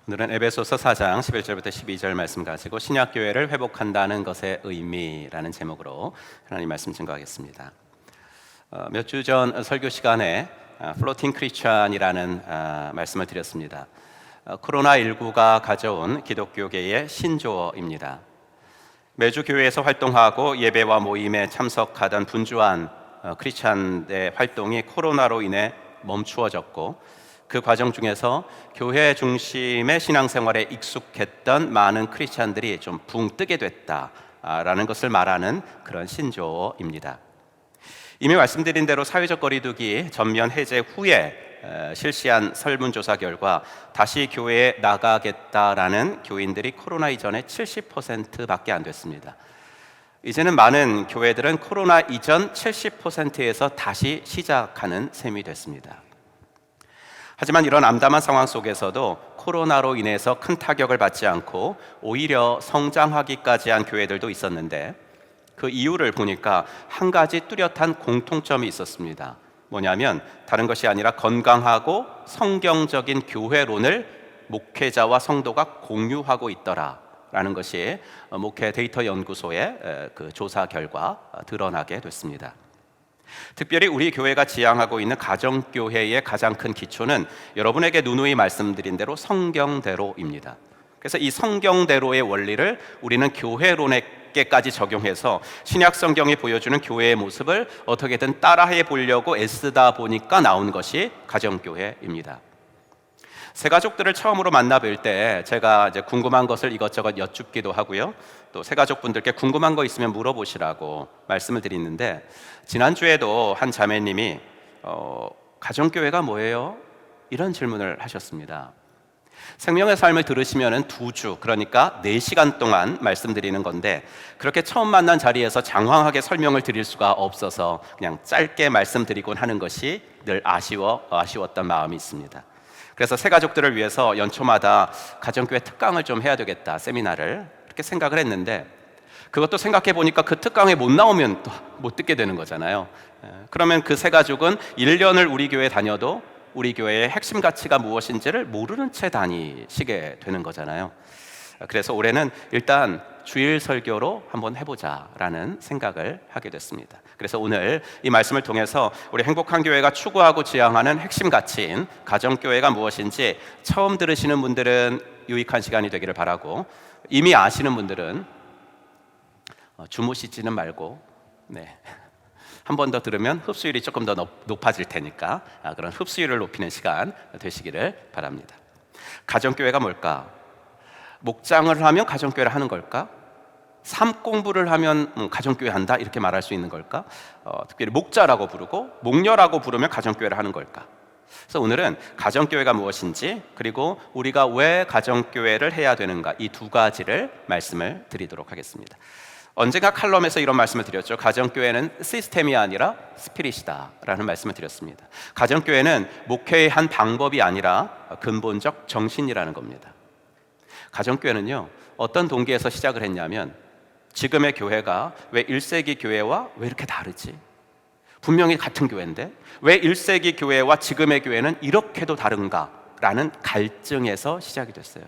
오늘은 에베소서 4장 11절부터 12절 말씀 가지고 신약교회를 회복한다는 것의 의미라는 제목으로 하나님 말씀 증거하겠습니다. 몇 주 전 설교 시간에 플로팅 크리스천이라는 말씀을 드렸습니다. 코로나19가 가져온 기독교계의 신조어입니다. 매주 교회에서 활동하고 예배와 모임에 참석하던 분주한 크리스천의 활동이 코로나로 인해 멈추어졌고, 그 과정 중에서 교회 중심의 신앙생활에 익숙했던 많은 크리스찬들이 좀 붕 뜨게 됐다라는 것을 말하는 그런 신조어입니다. 이미 말씀드린 대로 사회적 거리두기 전면 해제 후에 실시한 설문조사 결과 다시 교회에 나가겠다라는 교인들이 코로나 이전의 70%밖에 안 됐습니다. 이제는 많은 교회들은 코로나 이전 70%에서 다시 시작하는 셈이 됐습니다. 하지만 이런 암담한 상황 속에서도 코로나로 인해서 큰 타격을 받지 않고 오히려 성장하기까지 한 교회들도 있었는데, 그 이유를 보니까 한 가지 뚜렷한 공통점이 있었습니다. 뭐냐면 다른 것이 아니라 건강하고 성경적인 교회론을 목회자와 성도가 공유하고 있더라라는 것이 목회 데이터 연구소의 그 조사 결과 드러나게 됐습니다. 특별히 우리 교회가 지향하고 있는 가정교회의 가장 큰 기초는 여러분에게 누누이 말씀드린 대로 성경대로입니다. 그래서 이 성경대로의 원리를 우리는 교회론에게까지 적용해서 신약 성경이 보여주는 교회의 모습을 어떻게든 따라해 보려고 애쓰다 보니까 나온 것이 가정교회입니다. 새 가족들을 처음으로 만나 뵐 때 제가 이제 궁금한 것을 이것저것 여쭙기도 하고요, 또 새 가족분들께 궁금한 거 있으면 물어보시라고 말씀을 드리는데, 지난주에도 한 자매님이 가정교회가 뭐예요? 이런 질문을 하셨습니다. 생명의 삶을 들으시면 2주, 그러니까 4시간 동안 말씀드리는 건데, 그렇게 처음 만난 자리에서 장황하게 설명을 드릴 수가 없어서 그냥 짧게 말씀드리곤 하는 것이 늘 아쉬웠던 마음이 있습니다. 그래서 새 가족들을 위해서 연초마다 가정교회 특강을 좀 해야 되겠다, 세미나를, 그렇게 생각을 했는데, 그것도 생각해 보니까 그 특강에 못 나오면 또 못 듣게 되는 거잖아요. 그러면 그 새 가족은 1년을 우리 교회 다녀도 우리 교회의 핵심 가치가 무엇인지를 모르는 채 다니시게 되는 거잖아요. 그래서 올해는 일단 주일 설교로 한번 해보자라는 생각을 하게 됐습니다. 그래서 오늘 이 말씀을 통해서 우리 행복한 교회가 추구하고 지향하는 핵심 가치인 가정교회가 무엇인지 처음 들으시는 분들은 유익한 시간이 되기를 바라고, 이미 아시는 분들은 주무시지는 말고 한 번 더 들으면 흡수율이 조금 더 높아질 테니까 그런 흡수율을 높이는 시간 되시기를 바랍니다. 가정교회가 뭘까? 목장을 하면 가정교회를 하는 걸까? 삶 공부를 하면 가정교회 한다, 이렇게 말할 수 있는 걸까? 특별히 목자라고 부르고 목녀라고 부르면 가정교회를 하는 걸까? 그래서 오늘은 가정교회가 무엇인지, 그리고 우리가 왜 가정교회를 해야 되는가, 이 2가지를 말씀을 드리도록 하겠습니다. 언젠가 칼럼에서 이런 말씀을 드렸죠. 가정교회는 시스템이 아니라 스피릿이다 라는 말씀을 드렸습니다. 가정교회는 목회의 한 방법이 아니라 근본적 정신이라는 겁니다. 가정교회는요, 어떤 동기에서 시작을 했냐면, 지금의 교회가 왜 1세기 교회와 왜 이렇게 다르지? 분명히 같은 교회인데 왜 1세기 교회와 지금의 교회는 이렇게도 다른가? 라는 갈증에서 시작이 됐어요.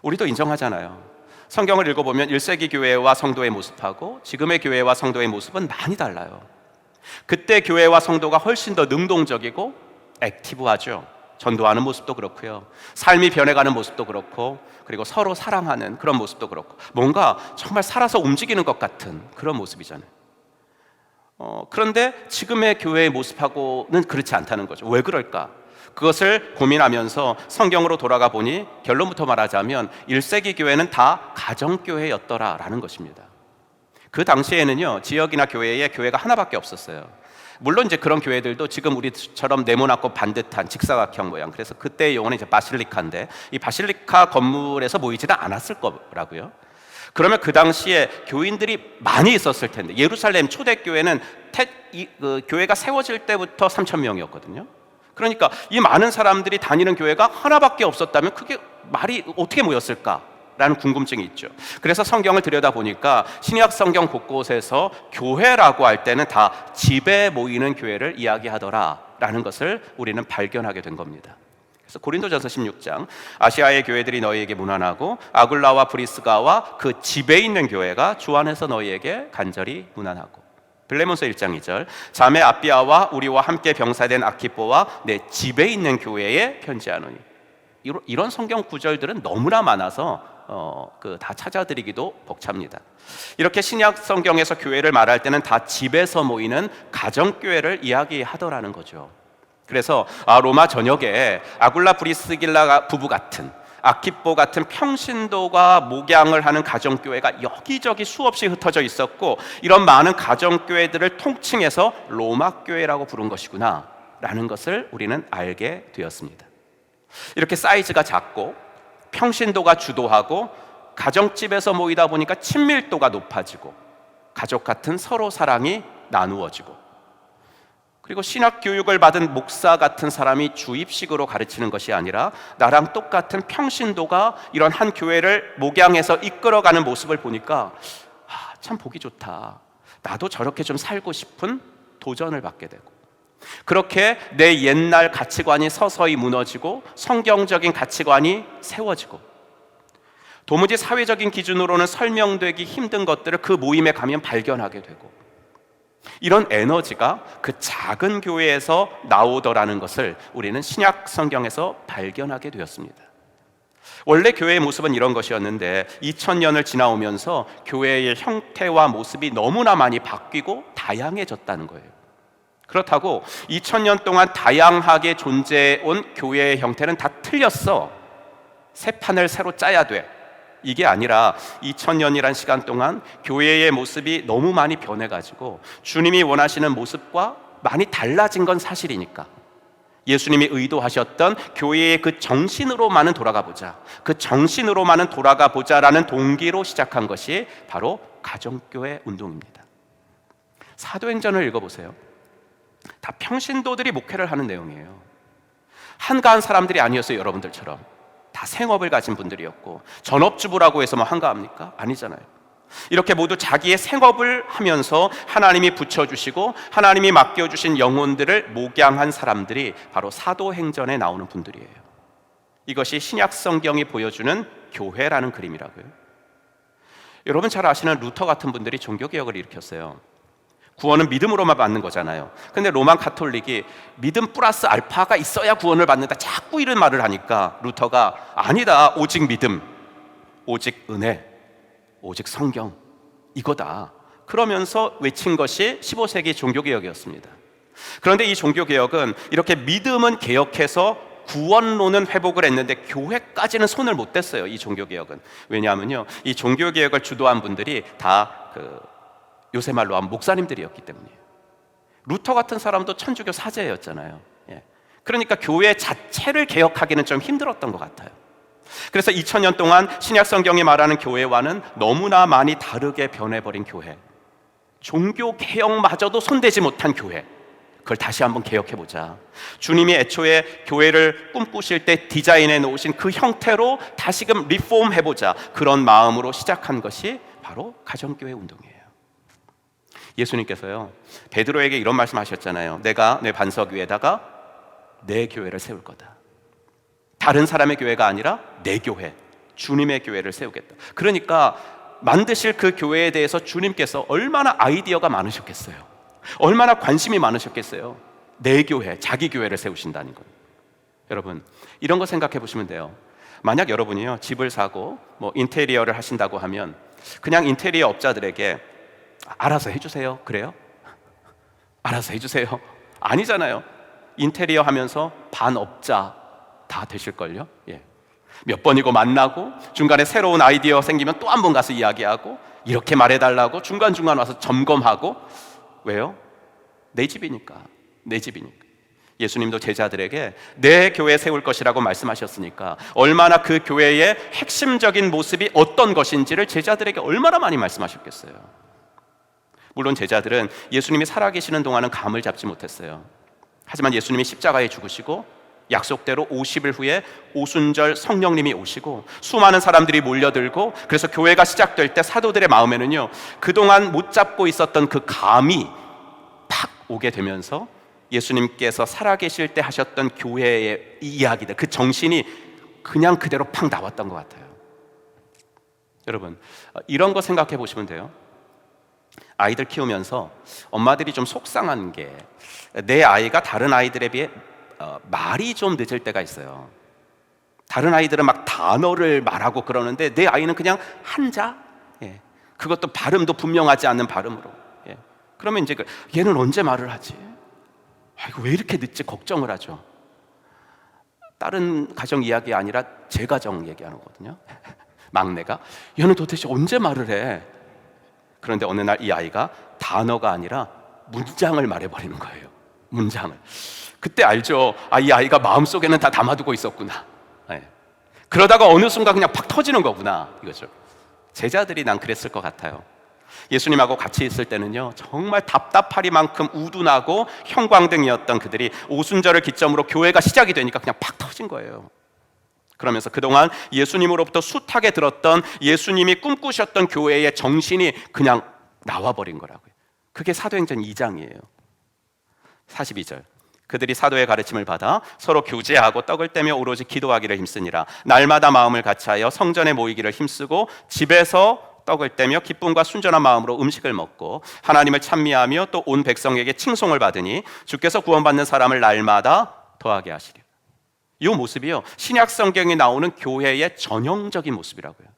우리도 인정하잖아요. 성경을 읽어보면 1세기 교회와 성도의 모습하고 지금의 교회와 성도의 모습은 많이 달라요. 그때 교회와 성도가 훨씬 더 능동적이고 액티브하죠. 전도하는 모습도 그렇고요, 삶이 변해가는 모습도 그렇고, 그리고 서로 사랑하는 그런 모습도 그렇고, 뭔가 정말 살아서 움직이는 것 같은 그런 모습이잖아요. 그런데 지금의 교회의 모습하고는 그렇지 않다는 거죠. 왜 그럴까? 그것을 고민하면서 성경으로 돌아가 보니 결론부터 말하자면 1세기 교회는 다 가정교회였더라라는 것입니다. 그 당시에는요, 지역이나 교회에 교회가 하나밖에 없었어요. 물론 이제 그런 교회들도 지금 우리처럼 네모나고 반듯한 직사각형 모양, 그래서 그때의 용어는 이제 바실리카인데, 이 바실리카 건물에서 모이지는 않았을 거라고요. 그러면 그 당시에 교인들이 많이 있었을 텐데, 예루살렘 초대교회는 교회가 세워질 때부터 3,000명이었거든요. 그러니까 이 많은 사람들이 다니는 교회가 하나밖에 없었다면 그게 말이 어떻게 모였을까? 라는 궁금증이 있죠. 그래서 성경을 들여다보니까 신약 성경 곳곳에서 교회라고 할 때는 다 집에 모이는 교회를 이야기하더라 라는 것을 우리는 발견하게 된 겁니다. 그래서 고린도전서 16장 아시아의 교회들이 너희에게 문안하고 아굴라와 브리스가와 그 집에 있는 교회가 주 안에서 너희에게 간절히 문안하고, 빌레몬서 1장 2절 자매 아비아와 우리와 함께 병사된 아키뽀와 내 집에 있는 교회에 편지하노니. 이런 성경 구절들은 너무나 많아서 다 찾아드리기도 벅찹니다. 이렇게 신약 성경에서 교회를 말할 때는 다 집에서 모이는 가정교회를 이야기하더라는 거죠. 그래서 로마 전역에 아굴라 브리스길라 부부 같은, 아키뽀 같은 평신도가 목양을 하는 가정교회가 여기저기 수없이 흩어져 있었고, 이런 많은 가정교회들을 통칭해서 로마교회라고 부른 것이구나 라는 것을 우리는 알게 되었습니다. 이렇게 사이즈가 작고 평신도가 주도하고 가정집에서 모이다 보니까 친밀도가 높아지고 가족 같은 서로 사랑이 나누어지고, 그리고 신학 교육을 받은 목사 같은 사람이 주입식으로 가르치는 것이 아니라 나랑 똑같은 평신도가 이런 한 교회를 목양해서 이끌어가는 모습을 보니까 참 보기 좋다, 나도 저렇게 좀 살고 싶은 도전을 받게 되고, 그렇게 내 옛날 가치관이 서서히 무너지고 성경적인 가치관이 세워지고, 도무지 사회적인 기준으로는 설명되기 힘든 것들을 그 모임에 가면 발견하게 되고, 이런 에너지가 그 작은 교회에서 나오더라는 것을 우리는 신약 성경에서 발견하게 되었습니다. 원래 교회의 모습은 이런 것이었는데 2000년을 지나오면서 교회의 형태와 모습이 너무나 많이 바뀌고 다양해졌다는 거예요. 그렇다고 2000년 동안 다양하게 존재해온 교회의 형태는 다 틀렸어, 새 판을 새로 짜야 돼, 이게 아니라 2000년이란 시간 동안 교회의 모습이 너무 많이 변해가지고 주님이 원하시는 모습과 많이 달라진 건 사실이니까 예수님이 의도하셨던 교회의 그 정신으로만은 돌아가 보자, 그 정신으로만은 돌아가 보자라는 동기로 시작한 것이 바로 가정교회 운동입니다. 사도행전을 읽어보세요. 다 평신도들이 목회를 하는 내용이에요. 한가한 사람들이 아니었어요. 여러분들처럼 다 생업을 가진 분들이었고, 전업주부라고 해서 뭐 한가합니까? 아니잖아요. 이렇게 모두 자기의 생업을 하면서 하나님이 붙여주시고 하나님이 맡겨주신 영혼들을 목양한 사람들이 바로 사도행전에 나오는 분들이에요. 이것이 신약 성경이 보여주는 교회라는 그림이라고요. 여러분 잘 아시는 루터 같은 분들이 종교개혁을 일으켰어요. 구원은 믿음으로만 받는 거잖아요. 근데 로만 가톨릭이 믿음 플러스 알파가 있어야 구원을 받는다, 자꾸 이런 말을 하니까 루터가 아니다, 오직 믿음, 오직 은혜, 오직 성경, 이거다, 그러면서 외친 것이 15세기 종교개혁이었습니다. 그런데 이 종교개혁은 이렇게 믿음은 개혁해서 구원론은 회복을 했는데 교회까지는 손을 못 댔어요. 이 종교개혁은. 왜냐하면요, 이 종교개혁을 주도한 분들이 다 요새 말로 하면 목사님들이었기 때문이에요. 루터 같은 사람도 천주교 사제였잖아요. 그러니까 교회 자체를 개혁하기는 좀 힘들었던 것 같아요. 그래서 2000년 동안 신약 성경이 말하는 교회와는 너무나 많이 다르게 변해버린 교회, 종교 개혁마저도 손대지 못한 교회, 그걸 다시 한번 개혁해보자. 주님이 애초에 교회를 꿈꾸실 때 디자인해 놓으신 그 형태로 다시금 리폼해보자, 그런 마음으로 시작한 것이 바로 가정교회 운동이에요. 예수님께서요, 베드로에게 이런 말씀하셨잖아요. 내가 내 반석 위에다가 내 교회를 세울 거다. 다른 사람의 교회가 아니라 내 교회, 주님의 교회를 세우겠다. 그러니까 만드실 그 교회에 대해서 주님께서 얼마나 아이디어가 많으셨겠어요. 얼마나 관심이 많으셨겠어요. 내 교회, 자기 교회를 세우신다는 것. 여러분, 이런 거 생각해 보시면 돼요. 만약 여러분이요, 집을 사고 뭐 인테리어를 하신다고 하면 그냥 인테리어 업자들에게 알아서 해주세요, 그래요? 알아서 해주세요, 아니잖아요. 인테리어 하면서 반업자 다 되실걸요? 몇 번이고 만나고 중간에 새로운 아이디어 생기면 또 한 번 가서 이야기하고, 이렇게 말해달라고 중간중간 와서 점검하고. 왜요? 내 집이니까. 내 집이니까. 예수님도 제자들에게 내 교회 세울 것이라고 말씀하셨으니까 얼마나 그 교회의 핵심적인 모습이 어떤 것인지를 제자들에게 얼마나 많이 말씀하셨겠어요. 물론 제자들은 예수님이 살아계시는 동안은 감을 잡지 못했어요. 하지만 예수님이 십자가에 죽으시고 약속대로 50일 후에 오순절 성령님이 오시고 수많은 사람들이 몰려들고, 그래서 교회가 시작될 때 사도들의 마음에는요, 그동안 못 잡고 있었던 그 감이 팍 오게 되면서 예수님께서 살아계실 때 하셨던 교회의 이야기들, 그 정신이 그냥 그대로 팍 나왔던 것 같아요. 여러분, 이런 거 생각해 보시면 돼요. 아이들 키우면서 엄마들이 좀 속상한 게, 내 아이가 다른 아이들에 비해 말이 좀 늦을 때가 있어요. 다른 아이들은 막 단어를 말하고 그러는데 내 아이는 그냥 한자, 그것도 발음도 분명하지 않는 발음으로. 그러면 이제 얘는 언제 말을 하지? 아이고, 왜 이렇게 늦지? 걱정을 하죠. 다른 가정 이야기 아니라 제 가정 얘기하는 거거든요. 막내가 얘는 도대체 언제 말을 해? 그런데 어느 날 이 아이가 단어가 아니라 문장을 말해버리는 거예요. 문장을. 그때 알죠. 이 아이가 마음속에는 다 담아두고 있었구나. 그러다가 어느 순간 그냥 팍 터지는 거구나, 이거죠. 제자들이 난 그랬을 것 같아요. 예수님하고 같이 있을 때는요, 정말 답답하리만큼 우둔하고 형광등이었던 그들이 오순절을 기점으로 교회가 시작이 되니까 그냥 팍 터진 거예요. 그러면서 그동안 예수님으로부터 숱하게 들었던, 예수님이 꿈꾸셨던 교회의 정신이 그냥 나와버린 거라고요. 그게 사도행전 2장이에요 42절. 그들이 사도의 가르침을 받아 서로 교제하고 떡을 떼며 오로지 기도하기를 힘쓰니라. 날마다 마음을 같이하여 성전에 모이기를 힘쓰고 집에서 떡을 떼며 기쁨과 순전한 마음으로 음식을 먹고 하나님을 찬미하며 또 온 백성에게 칭송을 받으니 주께서 구원받는 사람을 날마다 더하게 하시리라. 이 모습이요, 신약 성경에 나오는 교회의 전형적인 모습이라고요.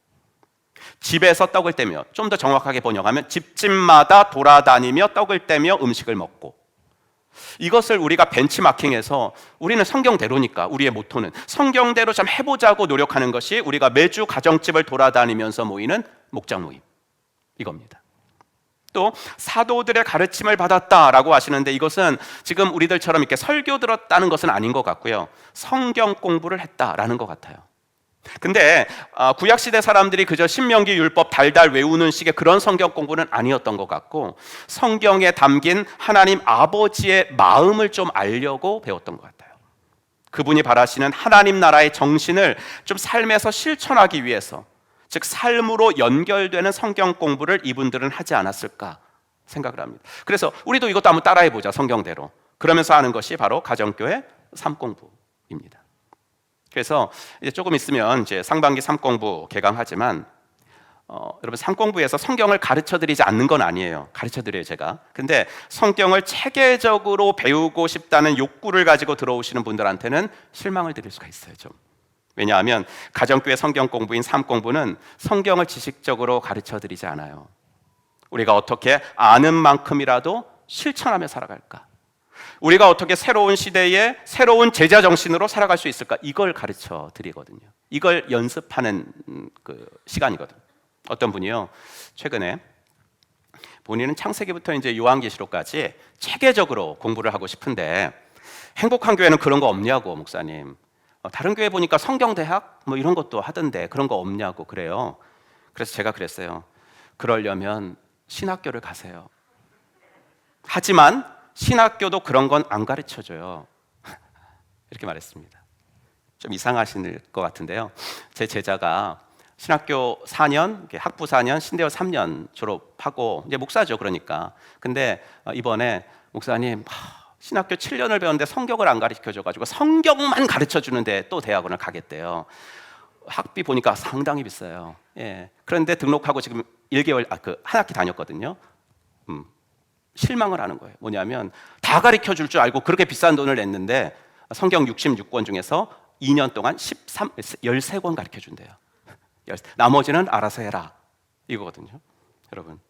집에서 떡을 떼며, 좀 더 정확하게 번역하면 집집마다 돌아다니며 떡을 떼며 음식을 먹고, 이것을 우리가 벤치마킹해서 우리는 성경대로니까, 우리의 모토는 성경대로 좀 해보자고 노력하는 것이 우리가 매주 가정집을 돌아다니면서 모이는 목장 모임, 이겁니다. 또 사도들의 가르침을 받았다라고 하시는데, 이것은 지금 우리들처럼 이렇게 설교 들었다는 것은 아닌 것 같고요, 성경 공부를 했다라는 것 같아요. 근데 구약시대 사람들이 그저 신명기 율법 달달 외우는 식의 그런 성경 공부는 아니었던 것 같고, 성경에 담긴 하나님 아버지의 마음을 좀 알려고 배웠던 것 같아요. 그분이 바라시는 하나님 나라의 정신을 좀 삶에서 실천하기 위해서, 즉 삶으로 연결되는 성경 공부를 이분들은 하지 않았을까 생각을 합니다. 그래서 우리도 이것도 한번 따라해보자, 성경대로. 그러면서 하는 것이 바로 가정교회 삶공부입니다. 그래서 이제 조금 있으면 이제 상반기 삶공부 개강하지만, 여러분, 삶공부에서 성경을 가르쳐드리지 않는 건 아니에요. 가르쳐드려요, 제가. 근데 성경을 체계적으로 배우고 싶다는 욕구를 가지고 들어오시는 분들한테는 실망을 드릴 수가 있어요, 좀. 왜냐하면 가정교회 성경 공부인 삶공부는 성경을 지식적으로 가르쳐드리지 않아요. 우리가 어떻게 아는 만큼이라도 실천하며 살아갈까, 우리가 어떻게 새로운 시대에 새로운 제자 정신으로 살아갈 수 있을까, 이걸 가르쳐 드리거든요. 이걸 연습하는 그 시간이거든요. 어떤 분이요, 최근에 본인은 창세기부터 이제 요한계시록까지 체계적으로 공부를 하고 싶은데, 행복한 교회는 그런 거 없냐고, 목사님. 다른 교회 보니까 성경대학 뭐 이런 것도 하던데 그런 거 없냐고 그래요. 그래서 제가 그랬어요. 그러려면 신학교를 가세요. 하지만 신학교도 그런 건 안 가르쳐줘요. 이렇게 말했습니다. 좀 이상하실 것 같은데요, 제 제자가 신학교 4년, 학부 4년, 신대여 3년 졸업하고 이제 목사죠, 그러니까. 근데 이번에 목사님, 신학교 7년을 배웠는데 성경을 안 가르쳐줘가지고 성경만 가르쳐주는데 또 대학원을 가겠대요. 학비 보니까 상당히 비싸요. 그런데 등록하고 지금 1개월, 한 학기 다녔거든요. 실망을 하는 거예요. 뭐냐면 다 가르쳐줄 줄 알고 그렇게 비싼 돈을 냈는데 성경 66권 중에서 2년 동안 13권 가르쳐준대요. 나머지는 알아서 해라, 이거거든요, 여러분.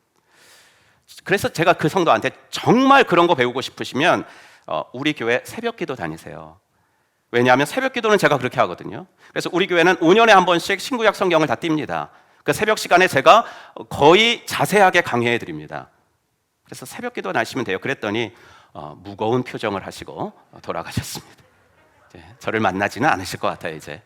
그래서 제가 그 성도한테 정말 그런 거 배우고 싶으시면 우리 교회 새벽기도 다니세요. 왜냐하면 새벽기도는 제가 그렇게 하거든요. 그래서 우리 교회는 5년에 한 번씩 신구약 성경을 다 띱니다. 그 새벽 시간에 제가 거의 자세하게 강해해 드립니다. 그래서 새벽기도 나시면 돼요. 그랬더니 무거운 표정을 하시고 돌아가셨습니다. 저를 만나지는 않으실 것 같아요, 이제.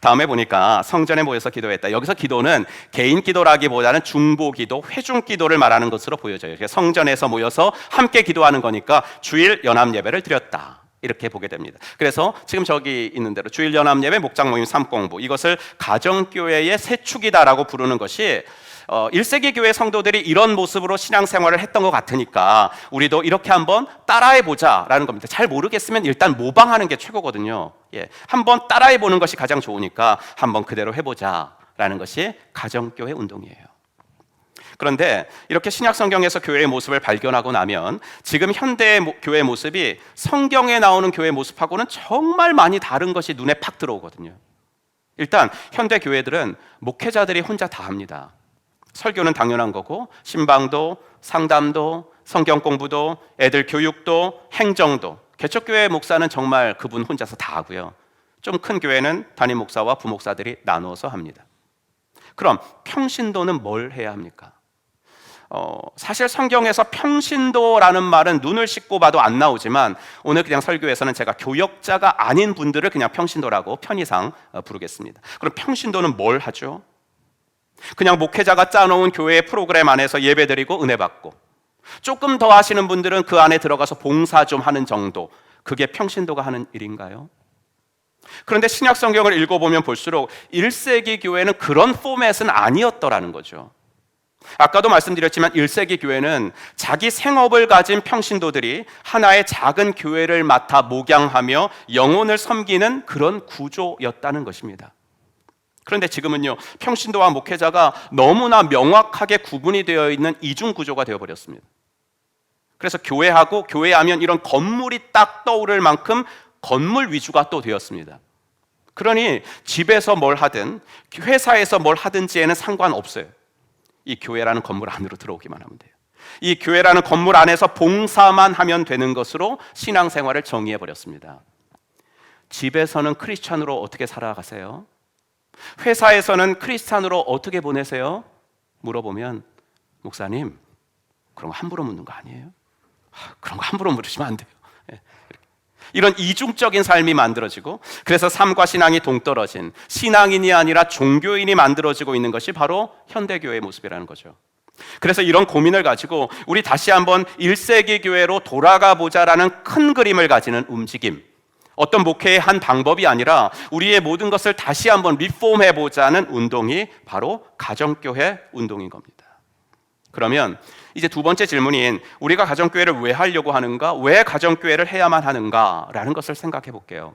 다음에 보니까 성전에 모여서 기도했다. 여기서 기도는 개인 기도라기보다는 중보 기도, 회중 기도를 말하는 것으로 보여져요. 성전에서 모여서 함께 기도하는 거니까 주일 연합 예배를 드렸다, 이렇게 보게 됩니다. 그래서 지금 저기 있는 대로 주일 연합 예배, 목장 모임, 삶공부, 이것을 가정교회의 세 축이다라고 부르는 것이 1세기 교회 성도들이 이런 모습으로 신앙생활을 했던 것 같으니까 우리도 이렇게 한번 따라해보자라는 겁니다. 잘 모르겠으면 일단 모방하는 게 최고거든요. 한번 따라해보는 것이 가장 좋으니까 한번 그대로 해보자라는 것이 가정교회 운동이에요. 그런데 이렇게 신약성경에서 교회의 모습을 발견하고 나면 지금 현대의 교회의 모습이 성경에 나오는 교회의 모습하고는 정말 많이 다른 것이 눈에 팍 들어오거든요. 일단 현대 교회들은 목회자들이 혼자 다 합니다. 설교는 당연한 거고, 신방도, 상담도, 성경 공부도, 애들 교육도, 행정도, 개척교회 목사는 정말 그분 혼자서 다 하고요. 좀 큰 교회는 담임 목사와 부목사들이 나누어서 합니다. 그럼 평신도는 뭘 해야 합니까? 사실 성경에서 평신도라는 말은 눈을 씻고 봐도 안 나오지만 오늘 그냥 설교에서는 제가 교역자가 아닌 분들을 그냥 평신도라고 편의상 부르겠습니다. 그럼 평신도는 뭘 하죠? 그냥 목회자가 짜놓은 교회의 프로그램 안에서 예배드리고 은혜 받고, 조금 더 하시는 분들은 그 안에 들어가서 봉사 좀 하는 정도, 그게 평신도가 하는 일인가요? 그런데 신약 성경을 읽어보면 볼수록 1세기 교회는 그런 포맷은 아니었더라는 거죠. 아까도 말씀드렸지만 1세기 교회는 자기 생업을 가진 평신도들이 하나의 작은 교회를 맡아 목양하며 영혼을 섬기는 그런 구조였다는 것입니다. 그런데 지금은요, 평신도와 목회자가 너무나 명확하게 구분이 되어 있는 이중 구조가 되어버렸습니다. 그래서 교회하고 교회하면 이런 건물이 딱 떠오를 만큼 건물 위주가 또 되었습니다. 그러니 집에서 뭘 하든 회사에서 뭘 하든지에는 상관없어요. 이 교회라는 건물 안으로 들어오기만 하면 돼요. 이 교회라는 건물 안에서 봉사만 하면 되는 것으로 신앙생활을 정의해버렸습니다. 집에서는 크리스찬으로 어떻게 살아가세요? 회사에서는 크리스찬으로 어떻게 보내세요? 물어보면 목사님, 그런 거 함부로 묻는 거 아니에요? 그런 거 함부로 물으시면 안 돼요. 이런 이중적인 삶이 만들어지고, 그래서 삶과 신앙이 동떨어진 신앙인이 아니라 종교인이 만들어지고 있는 것이 바로 현대교회의 모습이라는 거죠. 그래서 이런 고민을 가지고 우리 다시 한번 1세기 교회로 돌아가 보자라는 큰 그림을 가지는 움직임, 어떤 목회의 한 방법이 아니라 우리의 모든 것을 다시 한번 리폼해 보자는 운동이 바로 가정교회 운동인 겁니다. 그러면 이제 두 번째 질문인 우리가 가정교회를 왜 하려고 하는가, 왜 가정교회를 해야만 하는가라는 것을 생각해 볼게요.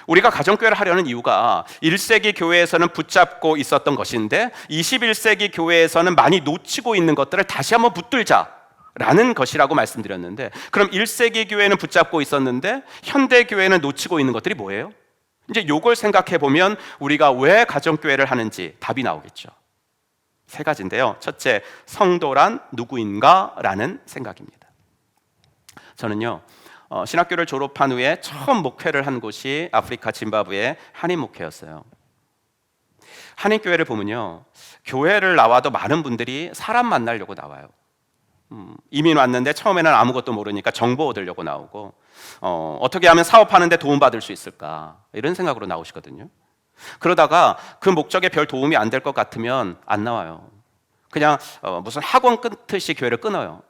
우리가 가정교회를 하려는 이유가 1세기 교회에서는 붙잡고 있었던 것인데 21세기 교회에서는 많이 놓치고 있는 것들을 다시 한번 붙들자라는 것이라고 말씀드렸는데, 그럼 1세기 교회는 붙잡고 있었는데 현대 교회는 놓치고 있는 것들이 뭐예요? 이제 이걸 생각해 보면 우리가 왜 가정교회를 하는지 답이 나오겠죠. 세 가지인데요. 첫째, 성도란 누구인가? 라는 생각입니다. 저는요, 신학교를 졸업한 후에 처음 목회를 한 곳이 아프리카 짐바브웨의 한인 목회였어요. 한인교회를 보면요, 교회를 나와도 많은 분들이 사람 만나려고 나와요. 이민 왔는데 처음에는 아무것도 모르니까 정보 얻으려고 나오고, 어떻게 하면 사업하는데 도움받을 수 있을까, 이런 생각으로 나오시거든요. 그러다가 그 목적에 별 도움이 안 될 것 같으면 안 나와요. 그냥 무슨 학원 끊듯이 교회를 끊어요.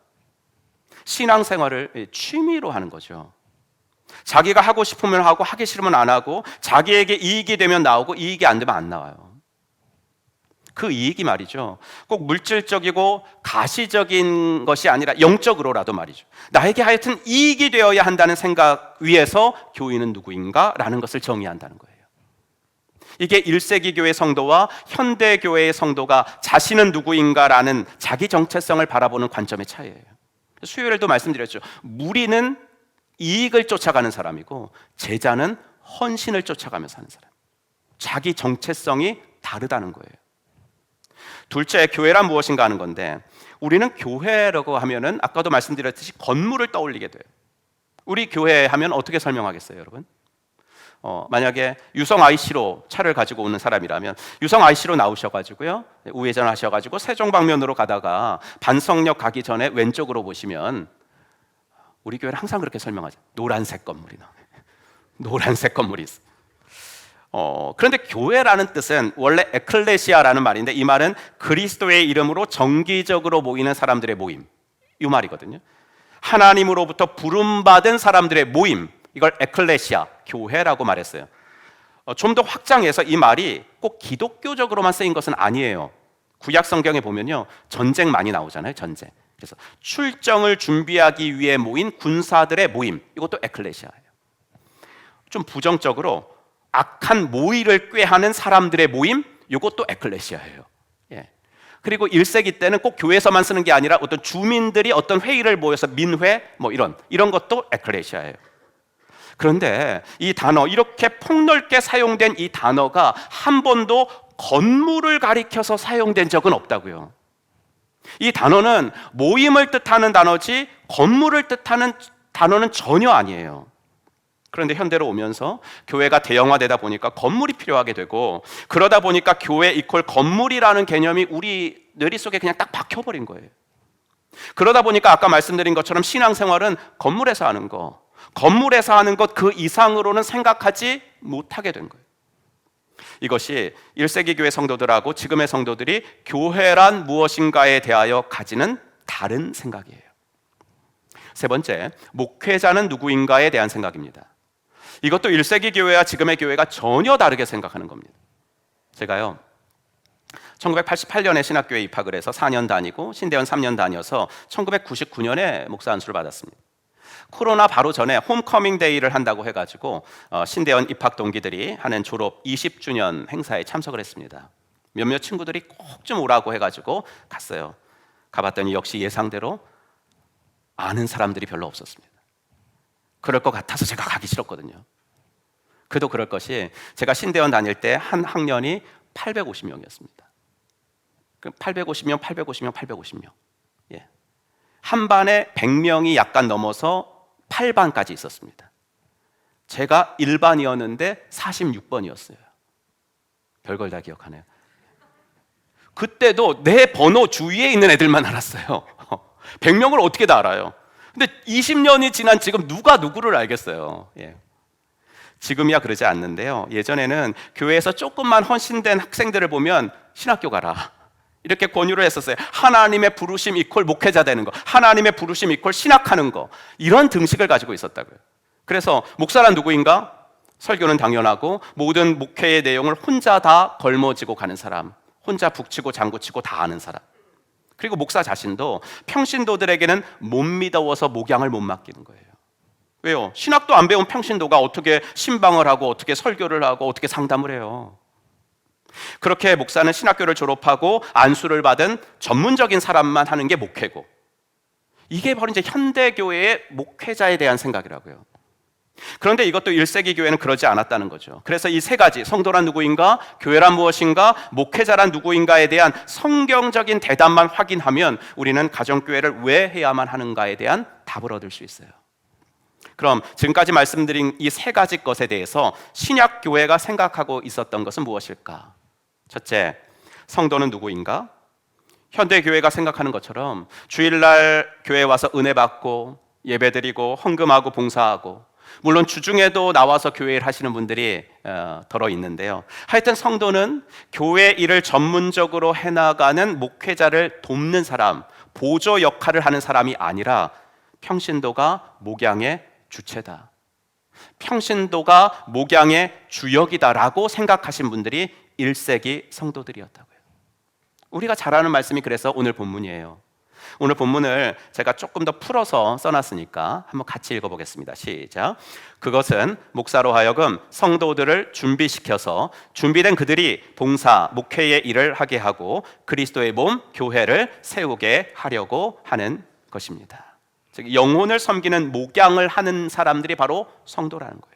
신앙생활을 취미로 하는 거죠. 자기가 하고 싶으면 하고 하기 싫으면 안 하고, 자기에게 이익이 되면 나오고 이익이 안 되면 안 나와요. 그 이익이 말이죠, 꼭 물질적이고 가시적인 것이 아니라 영적으로라도 말이죠, 나에게 하여튼 이익이 되어야 한다는 생각 위에서 교인은 누구인가? 라는 것을 정의한다는 거예요. 이게 1세기 교회 성도와 현대 교회의 성도가 자신은 누구인가라는 자기 정체성을 바라보는 관점의 차이예요. 수요일에도 말씀드렸죠. 무리는 이익을 쫓아가는 사람이고 제자는 헌신을 쫓아가며 사는 사람. 자기 정체성이 다르다는 거예요. 둘째, 교회란 무엇인가 하는 건데, 우리는 교회라고 하면은 아까도 말씀드렸듯이 건물을 떠올리게 돼요. 우리 교회 하면 어떻게 설명하겠어요, 여러분? 만약에 유성 IC로 차를 가지고 오는 사람이라면 유성 IC로 나오셔가지고요, 우회전 하셔가지고 세종방면으로 가다가 반석역 가기 전에 왼쪽으로 보시면 우리 교회는 항상 그렇게 설명하죠. 노란색 건물이 나와요. 노란색 건물이 있어요. 그런데 교회라는 뜻은 원래 에클레시아라는 말인데, 이 말은 그리스도의 이름으로 정기적으로 모이는 사람들의 모임, 이 말이거든요. 하나님으로부터 부름받은 사람들의 모임, 이걸 에클레시아, 교회라고 말했어요. 좀 더 확장해서 이 말이 꼭 기독교적으로만 쓰인 것은 아니에요. 구약 성경에 보면요, 전쟁 많이 나오잖아요. 전쟁. 그래서 출정을 준비하기 위해 모인 군사들의 모임, 이것도 에클레시아예요. 좀 부정적으로 악한 모의를 꾀하는 사람들의 모임, 이것도 에클레시아예요. 예. 그리고 1세기 때는 꼭 교회에서만 쓰는 게 아니라 어떤 주민들이 어떤 회의를 모여서 민회, 뭐 이런 것도 에클레시아예요. 그런데 이 단어, 이렇게 폭넓게 사용된 이 단어가 한 번도 건물을 가리켜서 사용된 적은 없다고요. 이 단어는 모임을 뜻하는 단어지 건물을 뜻하는 단어는 전혀 아니에요. 그런데 현대로 오면서 교회가 대형화되다 보니까 건물이 필요하게 되고, 그러다 보니까 교회 이퀄 건물이라는 개념이 우리 뇌리 속에 그냥 딱 박혀버린 거예요. 그러다 보니까 아까 말씀드린 것처럼 신앙생활은 건물에서 하는 것 그 이상으로는 생각하지 못하게 된 거예요. 이것이 1세기 교회 성도들하고 지금의 성도들이 교회란 무엇인가에 대하여 가지는 다른 생각이에요. 세 번째, 목회자는 누구인가에 대한 생각입니다. 이것도 1세기 교회와 지금의 교회가 전혀 다르게 생각하는 겁니다. 제가요, 1988년에 신학교에 입학을 해서 4년 다니고 신대원 3년 다녀서 1999년에 목사 안수를 받았습니다. 코로나 바로 전에 홈커밍 데이를 한다고 해가지고 신대원 입학 동기들이 하는 졸업 20주년 행사에 참석을 했습니다. 몇몇 친구들이 꼭 좀 오라고 해가지고 갔어요. 가봤더니 역시 예상대로 아는 사람들이 별로 없었습니다. 그럴 것 같아서 제가 가기 싫었거든요. 그도 그럴 것이, 제가 신대원 다닐 때 한 학년이 850명이었습니다. 850명. 예. 한 반에 100명이 약간 넘어서 8반까지 있었습니다. 제가 1반이었는데 46번이었어요. 별걸 다 기억하네요. 그때도 내 번호 주위에 있는 애들만 알았어요. 100명을 어떻게 다 알아요? 근데 20년이 지난 지금 누가 누구를 알겠어요. 예. 지금이야 그러지 않는데요, 예전에는 교회에서 조금만 헌신된 학생들을 보면 신학교 가라 이렇게 권유를 했었어요. 하나님의 부르심 이퀄 목회자 되는 거, 하나님의 부르심 이퀄 신학하는 거, 이런 등식을 가지고 있었다고요. 그래서 목사란 누구인가? 설교는 당연하고 모든 목회의 내용을 혼자 다 걸머지고 가는 사람, 혼자 북치고 장구치고 다 아는 사람. 그리고 목사 자신도 평신도들에게는 못 믿어워서 목양을 못 맡기는 거예요. 왜요? 신학도 안 배운 평신도가 어떻게 신방을 하고 어떻게 설교를 하고 어떻게 상담을 해요? 그렇게 목사는 신학교를 졸업하고 안수를 받은 전문적인 사람만 하는 게 목회고, 이게 바로 이제 현대교회의 목회자에 대한 생각이라고요. 그런데 이것도 1세기 교회는 그러지 않았다는 거죠. 그래서 이 세 가지, 성도란 누구인가, 교회란 무엇인가, 목회자란 누구인가에 대한 성경적인 대답만 확인하면 우리는 가정교회를 왜 해야만 하는가에 대한 답을 얻을 수 있어요. 그럼 지금까지 말씀드린 이 세 가지 것에 대해서 신약교회가 생각하고 있었던 것은 무엇일까? 첫째, 성도는 누구인가? 현대교회가 생각하는 것처럼 주일날 교회 와서 은혜 받고 예배드리고 헌금하고 봉사하고, 물론 주중에도 나와서 교회 일 하시는 분들이 더러 있는데요, 하여튼 성도는 교회 일을 전문적으로 해나가는 목회자를 돕는 사람, 보조 역할을 하는 사람이 아니라 평신도가 목양의 주체다, 평신도가 목양의 주역이다라고 생각하신 분들이 1세기 성도들이었다고요. 우리가 잘 아는 말씀이 그래서 오늘 본문이에요. 오늘 본문을 제가 조금 더 풀어서 써놨으니까 한번 같이 읽어보겠습니다. 시작. 그것은 목사로 하여금 성도들을 준비시켜서 준비된 그들이 봉사, 목회의 일을 하게 하고 그리스도의 몸, 교회를 세우게 하려고 하는 것입니다. 즉 영혼을 섬기는 목양을 하는 사람들이 바로 성도라는 거예요.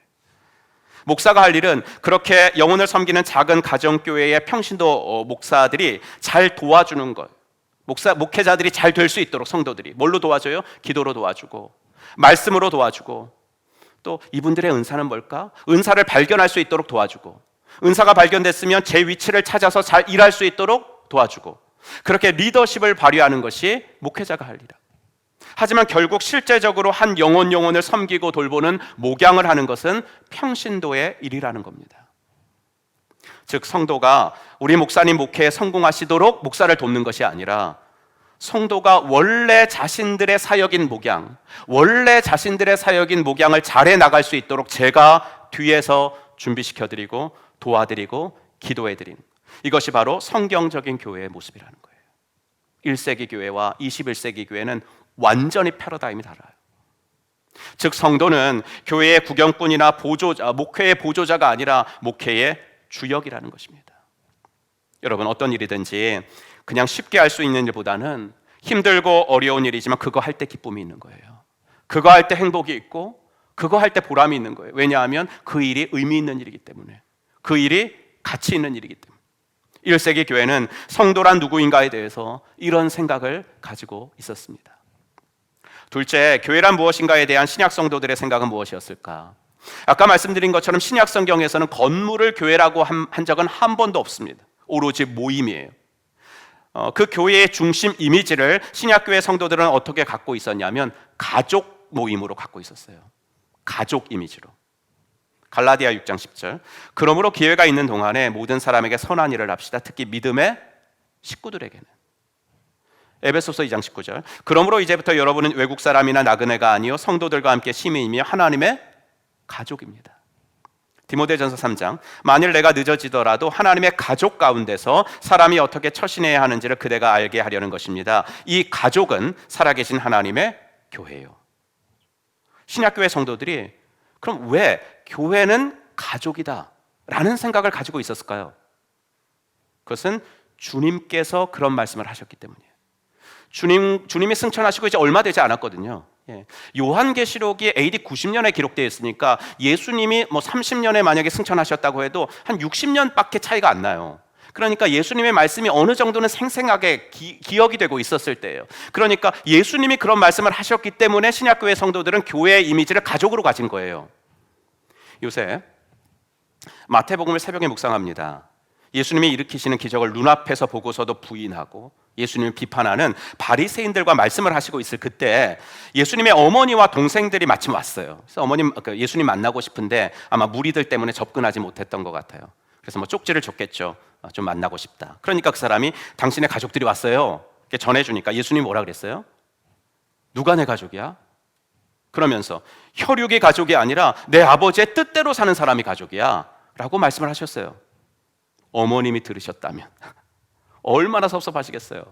목사가 할 일은 그렇게 영혼을 섬기는 작은 가정교회의 평신도 목사들이 잘 도와주는 것, 목회자들이 잘 될 수 있도록 성도들이 뭘로 도와줘요? 기도로 도와주고, 말씀으로 도와주고, 또 이분들의 은사는 뭘까? 은사를 발견할 수 있도록 도와주고, 은사가 발견됐으면 제 위치를 찾아서 잘 일할 수 있도록 도와주고, 그렇게 리더십을 발휘하는 것이 목회자가 할 일이다. 하지만 결국 실제적으로 한 영혼을 섬기고 돌보는 목양을 하는 것은 평신도의 일이라는 겁니다. 즉 성도가 우리 목사님 목회에 성공하시도록 목사를 돕는 것이 아니라 성도가 원래 자신들의 사역인 목양, 원래 자신들의 사역인 목양을 잘해 나갈 수 있도록 제가 뒤에서 준비시켜드리고 도와드리고 기도해드린, 이것이 바로 성경적인 교회의 모습이라는 거예요. 1세기 교회와 21세기 교회는 완전히 패러다임이 달라요. 즉 성도는 교회의 구경꾼이나 목회의 보조자가 아니라 목회의 주역이라는 것입니다. 여러분, 어떤 일이든지 그냥 쉽게 할 수 있는 일보다는 힘들고 어려운 일이지만 그거 할 때 기쁨이 있는 거예요. 그거 할 때 행복이 있고 그거 할 때 보람이 있는 거예요. 왜냐하면 그 일이 의미 있는 일이기 때문에, 그 일이 가치 있는 일이기 때문에. 1세기 교회는 성도란 누구인가에 대해서 이런 생각을 가지고 있었습니다. 둘째, 교회란 무엇인가에 대한 신약 성도들의 생각은 무엇이었을까? 아까 말씀드린 것처럼 신약 성경에서는 건물을 교회라고 한 적은 한 번도 없습니다. 오로지 모임이에요. 그 교회의 중심 이미지를 신약교회 성도들은 어떻게 갖고 있었냐면 가족 모임으로 갖고 있었어요. 가족 이미지로. 갈라디아 6장 10절. 그러므로 기회가 있는 동안에 모든 사람에게 선한 일을 합시다. 특히 믿음의 식구들에게는. 에베소서 2장 19절. 그러므로 이제부터 여러분은 외국 사람이나 나그네가 아니요 성도들과 함께 시민이며 하나님의 가족입니다. 디모데전서 3장. 만일 내가 늦어지더라도 하나님의 가족 가운데서 사람이 어떻게 처신해야 하는지를 그대가 알게 하려는 것입니다. 이 가족은 살아계신 하나님의 교회예요. 신약교회 성도들이 그럼 왜 교회는 가족이다 라는 생각을 가지고 있었을까요? 그것은 주님께서 그런 말씀을 하셨기 때문이에요. 주님이 승천하시고 이제 얼마 되지 않았거든요. 요한계시록이 AD 90년에 기록되어 있으니까 예수님이 30년에 만약에 승천하셨다고 해도 한 60년밖에 차이가 안 나요. 그러니까 예수님의 말씀이 어느 정도는 생생하게 기억이 되고 있었을 때예요. 그러니까 예수님이 그런 말씀을 하셨기 때문에 신약교회 성도들은 교회의 이미지를 가족으로 가진 거예요. 요새 마태복음을 새벽에 묵상합니다. 예수님이 일으키시는 기적을 눈앞에서 보고서도 부인하고 예수님을 비판하는 바리새인들과 말씀을 하시고 있을 그때 예수님의 어머니와 동생들이 마침 왔어요. 그래서 예수님 만나고 싶은데 아마 무리들 때문에 접근하지 못했던 것 같아요. 그래서 쪽지를 줬겠죠. 좀 만나고 싶다. 그러니까 그 사람이 당신의 가족들이 왔어요. 이렇게 전해주니까 예수님이 뭐라 그랬어요? 누가 내 가족이야? 그러면서 혈육이 가족이 아니라 내 아버지의 뜻대로 사는 사람이 가족이야 라고 말씀을 하셨어요. 어머님이 들으셨다면 얼마나 섭섭하시겠어요.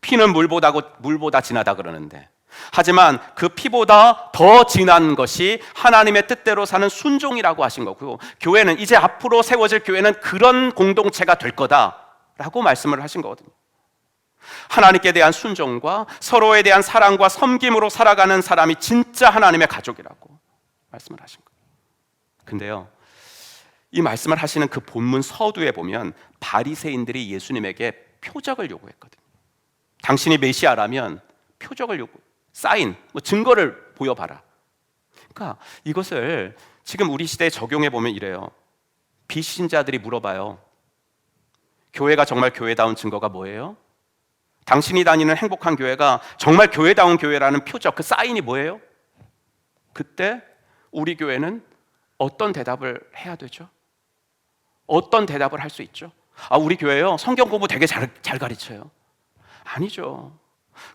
피는 물보다 진하다 그러는데, 하지만 그 피보다 더 진한 것이 하나님의 뜻대로 사는 순종이라고 하신 거고요. 교회는 이제 앞으로 세워질 교회는 그런 공동체가 될 거다라고 말씀을 하신 거거든요. 하나님께 대한 순종과 서로에 대한 사랑과 섬김으로 살아가는 사람이 진짜 하나님의 가족이라고 말씀을 하신 거예요. 근데요, 이 말씀을 하시는 그 본문 서두에 보면 바리새인들이 예수님에게 표적을 요구했거든요. 당신이 메시아라면 표적을 사인, 증거를 보여봐라. 그러니까 이것을 지금 우리 시대에 적용해 보면 이래요. 비신자들이 물어봐요. 교회가 정말 교회다운 증거가 뭐예요? 당신이 다니는 행복한 교회가 정말 교회다운 교회라는 표적, 그 사인이 뭐예요? 그때 우리 교회는 어떤 대답을 해야 되죠? 어떤 대답을 할 수 있죠? 우리 교회요, 성경 공부 되게 잘 가르쳐요. 아니죠.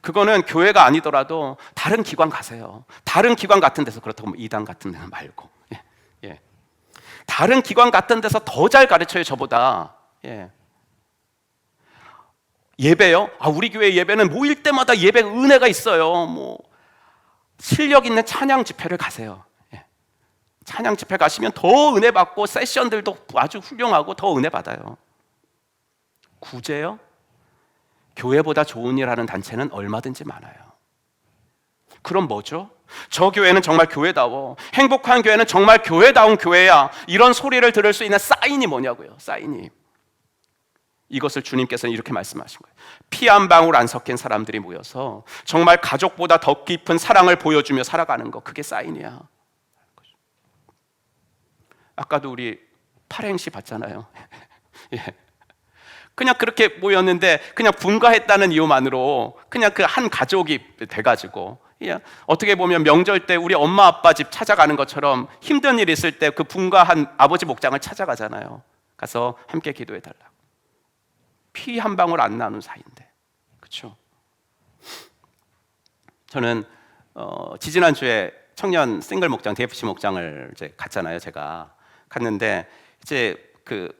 그거는 교회가 아니더라도 다른 기관 가세요. 다른 기관 같은 데서, 그렇다고 이단 같은 데는 말고, 다른 기관 같은 데서 더 잘 가르쳐요, 저보다. 예배요? 우리 교회 예배는 모일 때마다 예배 은혜가 있어요. 실력 있는 찬양 집회를 가세요. 찬양 집회 가시면 더 은혜 받고 세션들도 아주 훌륭하고 더 은혜 받아요. 구제요? 교회보다 좋은 일 하는 단체는 얼마든지 많아요. 그럼 뭐죠? 저 교회는 정말 교회다워, 행복한 교회는 정말 교회다운 교회야, 이런 소리를 들을 수 있는 사인이 뭐냐고요. 사인이. 이것을 주님께서는 이렇게 말씀하신 거예요. 피 한 방울 안 섞인 사람들이 모여서 정말 가족보다 더 깊은 사랑을 보여주며 살아가는 거, 그게 사인이야. 아까도 우리 팔행시 봤잖아요. 그냥 그렇게 모였는데 그냥 분가했다는 이유만으로 그냥 그 한 가족이 돼가지고, 어떻게 보면 명절 때 우리 엄마 아빠 집 찾아가는 것처럼 힘든 일 있을 때 그 분가한 아버지 목장을 찾아가잖아요. 가서 함께 기도해달라고. 피 한 방울 안 나눈 사이인데, 그렇죠? 저는 지지난주에 청년 싱글 목장 DFC 목장을 이제 갔잖아요. 제가 갔는데 이제 그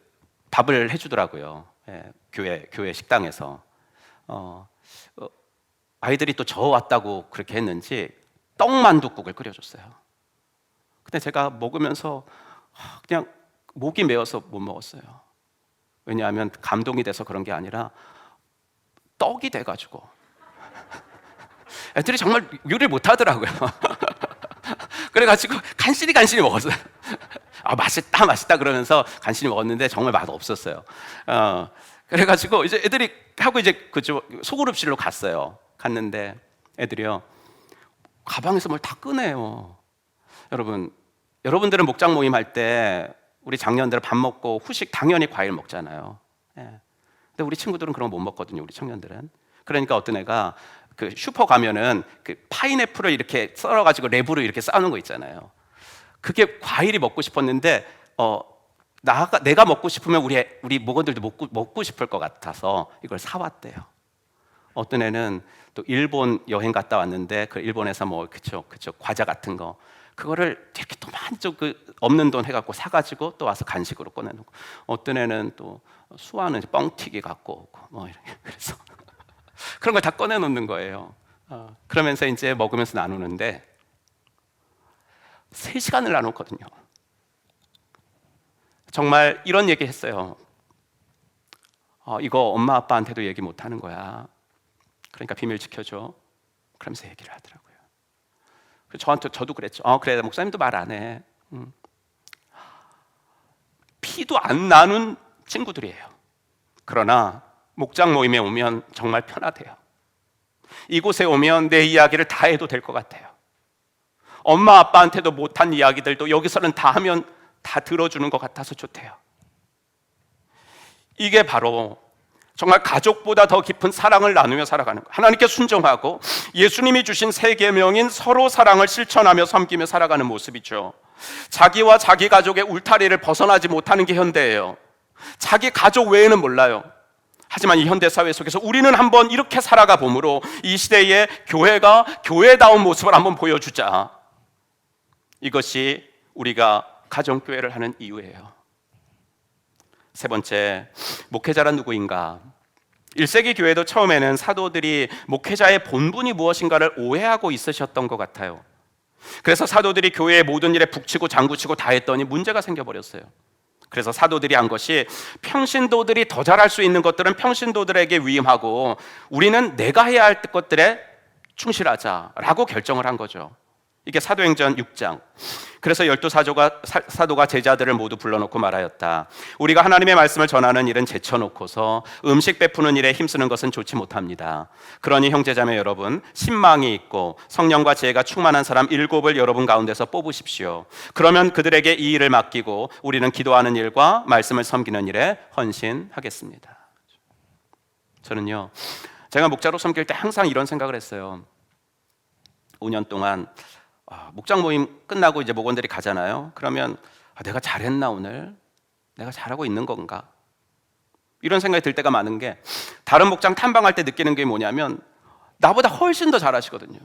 밥을 해주더라고요. 예, 교회 식당에서 아이들이 또 저 왔다고 그렇게 했는지 떡만둣국을 끓여줬어요. 근데 제가 먹으면서 그냥 목이 메어서 못 먹었어요. 왜냐하면 감동이 돼서 그런 게 아니라 떡이 돼가지고 애들이 정말 요리를 못하더라고요. 그래가지고 간신히 먹었어요. 아, 맛있다 그러면서 간신히 먹었는데 정말 맛 없었어요. 그래가지고 이제 애들이 하고 이제 그쪽 소그룹실로 갔어요. 갔는데 애들이요 가방에서 뭘 다 꺼내요. 여러분들은 목장 모임 할 때 우리 장년들 밥 먹고 후식 당연히 과일 먹잖아요. 예. 근데 우리 친구들은 그런 거 못 먹거든요. 우리 청년들은. 그러니까 어떤 애가 그 슈퍼 가면은 그 파인애플을 이렇게 썰어가지고 랩으로 이렇게 싸는 거 있잖아요. 그게 과일이 먹고 싶었는데 내가 먹고 싶으면 우리 모건들도 먹고 싶을 것 같아서 이걸 사왔대요. 어떤 애는 또 일본 여행 갔다 왔는데 그 일본에서 뭐 그쵸 과자 같은 거 그거를 이렇게 또 만족 없는 돈 해갖고 사가지고 또 와서 간식으로 꺼내놓고 어떤 애는 또 수아는 뻥튀기 갖고 오고 뭐 이렇게 그래서 그런 걸 다 꺼내놓는 거예요. 그러면서 이제 먹으면서 나누는데 3시간을 나눴거든요. 정말 이런 얘기 했어요. 이거 엄마 아빠한테도 얘기 못 하는 거야. 그러니까 비밀 지켜줘. 그러면서 얘기를 하더라고요. 저도 그랬죠. 그래 목사님도 말 안 해. 피도 안 나눈 친구들이에요. 그러나 목장 모임에 오면 정말 편하대요. 이곳에 오면 내 이야기를 다 해도 될 것 같아요. 엄마 아빠한테도 못한 이야기들도 여기서는 다 하면 다 들어주는 것 같아서 좋대요. 이게 바로 정말 가족보다 더 깊은 사랑을 나누며 살아가는 거예요. 하나님께 순종하고 예수님이 주신 세 계명인 서로 사랑을 실천하며 섬기며 살아가는 모습이죠. 자기와 자기 가족의 울타리를 벗어나지 못하는 게 현대예요. 자기 가족 외에는 몰라요. 하지만 이 현대 사회 속에서 우리는 한번 이렇게 살아가 보므로 이 시대의 교회가 교회다운 모습을 한번 보여주자. 이것이 우리가 가정교회를 하는 이유예요. 세 번째, 목회자란 누구인가? 1세기 교회도 처음에는 사도들이 목회자의 본분이 무엇인가를 오해하고 있으셨던 것 같아요. 그래서 사도들이 교회의 모든 일에 북치고 장구치고 다 했더니 문제가 생겨버렸어요. 그래서 사도들이 한 것이 평신도들이 더 잘할 수 있는 것들은 평신도들에게 위임하고 우리는 내가 해야 할 것들에 충실하자라고 결정을 한 거죠. 이게 사도행전 6장. 그래서 12사도가 제자들을 모두 불러놓고 말하였다. 우리가 하나님의 말씀을 전하는 일은 제쳐놓고서 음식 베푸는 일에 힘쓰는 것은 좋지 못합니다. 그러니 형제자매 여러분, 신망이 있고 성령과 지혜가 충만한 사람 7을 여러분 가운데서 뽑으십시오. 그러면 그들에게 이 일을 맡기고 우리는 기도하는 일과 말씀을 섬기는 일에 헌신하겠습니다. 저는요, 제가 목자로 섬길 때 항상 이런 생각을 했어요. 5년 동안 목장 모임 끝나고 이제 목원들이 가잖아요. 그러면 내가 잘했나 오늘? 내가 잘하고 있는 건가? 이런 생각이 들 때가 많은 게 다른 목장 탐방할 때 느끼는 게 뭐냐면 나보다 훨씬 더 잘하시거든요.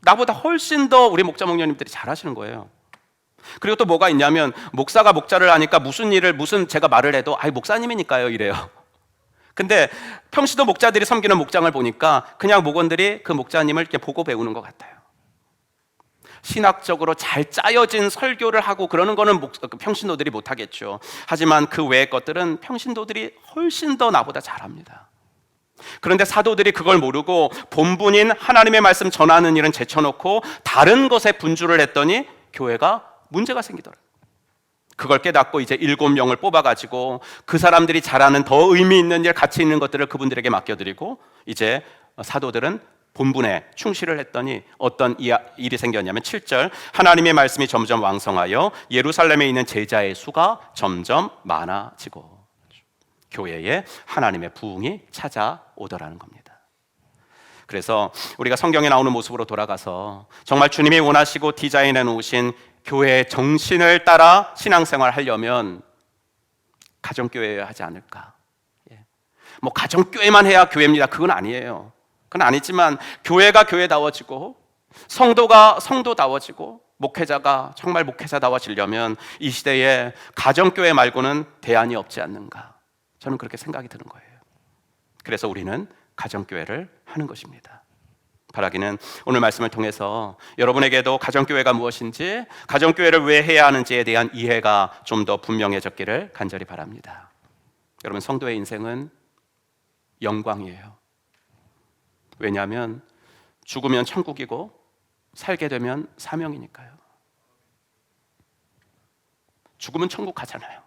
나보다 훨씬 더 우리 목자 목녀님들이 잘하시는 거예요. 그리고 또 뭐가 있냐면 목사가 목자를 하니까 무슨 제가 말을 해도 목사님이니까요 이래요. 근데 평시도 목자들이 섬기는 목장을 보니까 그냥 목원들이 그 목자님을 이렇게 보고 배우는 것 같아요. 신학적으로 잘 짜여진 설교를 하고 그러는 거는 평신도들이 못하겠죠. 하지만 그 외의 것들은 평신도들이 훨씬 더 나보다 잘합니다. 그런데 사도들이 그걸 모르고 본분인 하나님의 말씀 전하는 일은 제쳐놓고 다른 것에 분주를 했더니 교회가 문제가 생기더라고요. 그걸 깨닫고 이제 7명을 뽑아가지고 그 사람들이 잘하는 더 의미 있는 일, 가치 있는 것들을 그분들에게 맡겨드리고 이제 사도들은 본분에 충실을 했더니 어떤 일이 생겼냐면 7절 하나님의 말씀이 점점 왕성하여 예루살렘에 있는 제자의 수가 점점 많아지고 교회에 하나님의 부흥이 찾아오더라는 겁니다. 그래서 우리가 성경에 나오는 모습으로 돌아가서 정말 주님이 원하시고 디자인해 놓으신 교회의 정신을 따라 신앙생활 하려면 가정교회여야 하지 않을까. 뭐 가정교회만 해야 교회입니다. 그건 아니에요. 그건 아니지만 교회가 교회다워지고 성도가 성도다워지고 목회자가 정말 목회자다워지려면 이 시대에 가정교회 말고는 대안이 없지 않는가, 저는 그렇게 생각이 드는 거예요. 그래서 우리는 가정교회를 하는 것입니다. 바라기는 오늘 말씀을 통해서 여러분에게도 가정교회가 무엇인지, 가정교회를 왜 해야 하는지에 대한 이해가 좀 더 분명해졌기를 간절히 바랍니다. 여러분, 성도의 인생은 영광이에요. 왜냐하면 죽으면 천국이고 살게 되면 사명이니까요. 죽으면 천국 가잖아요.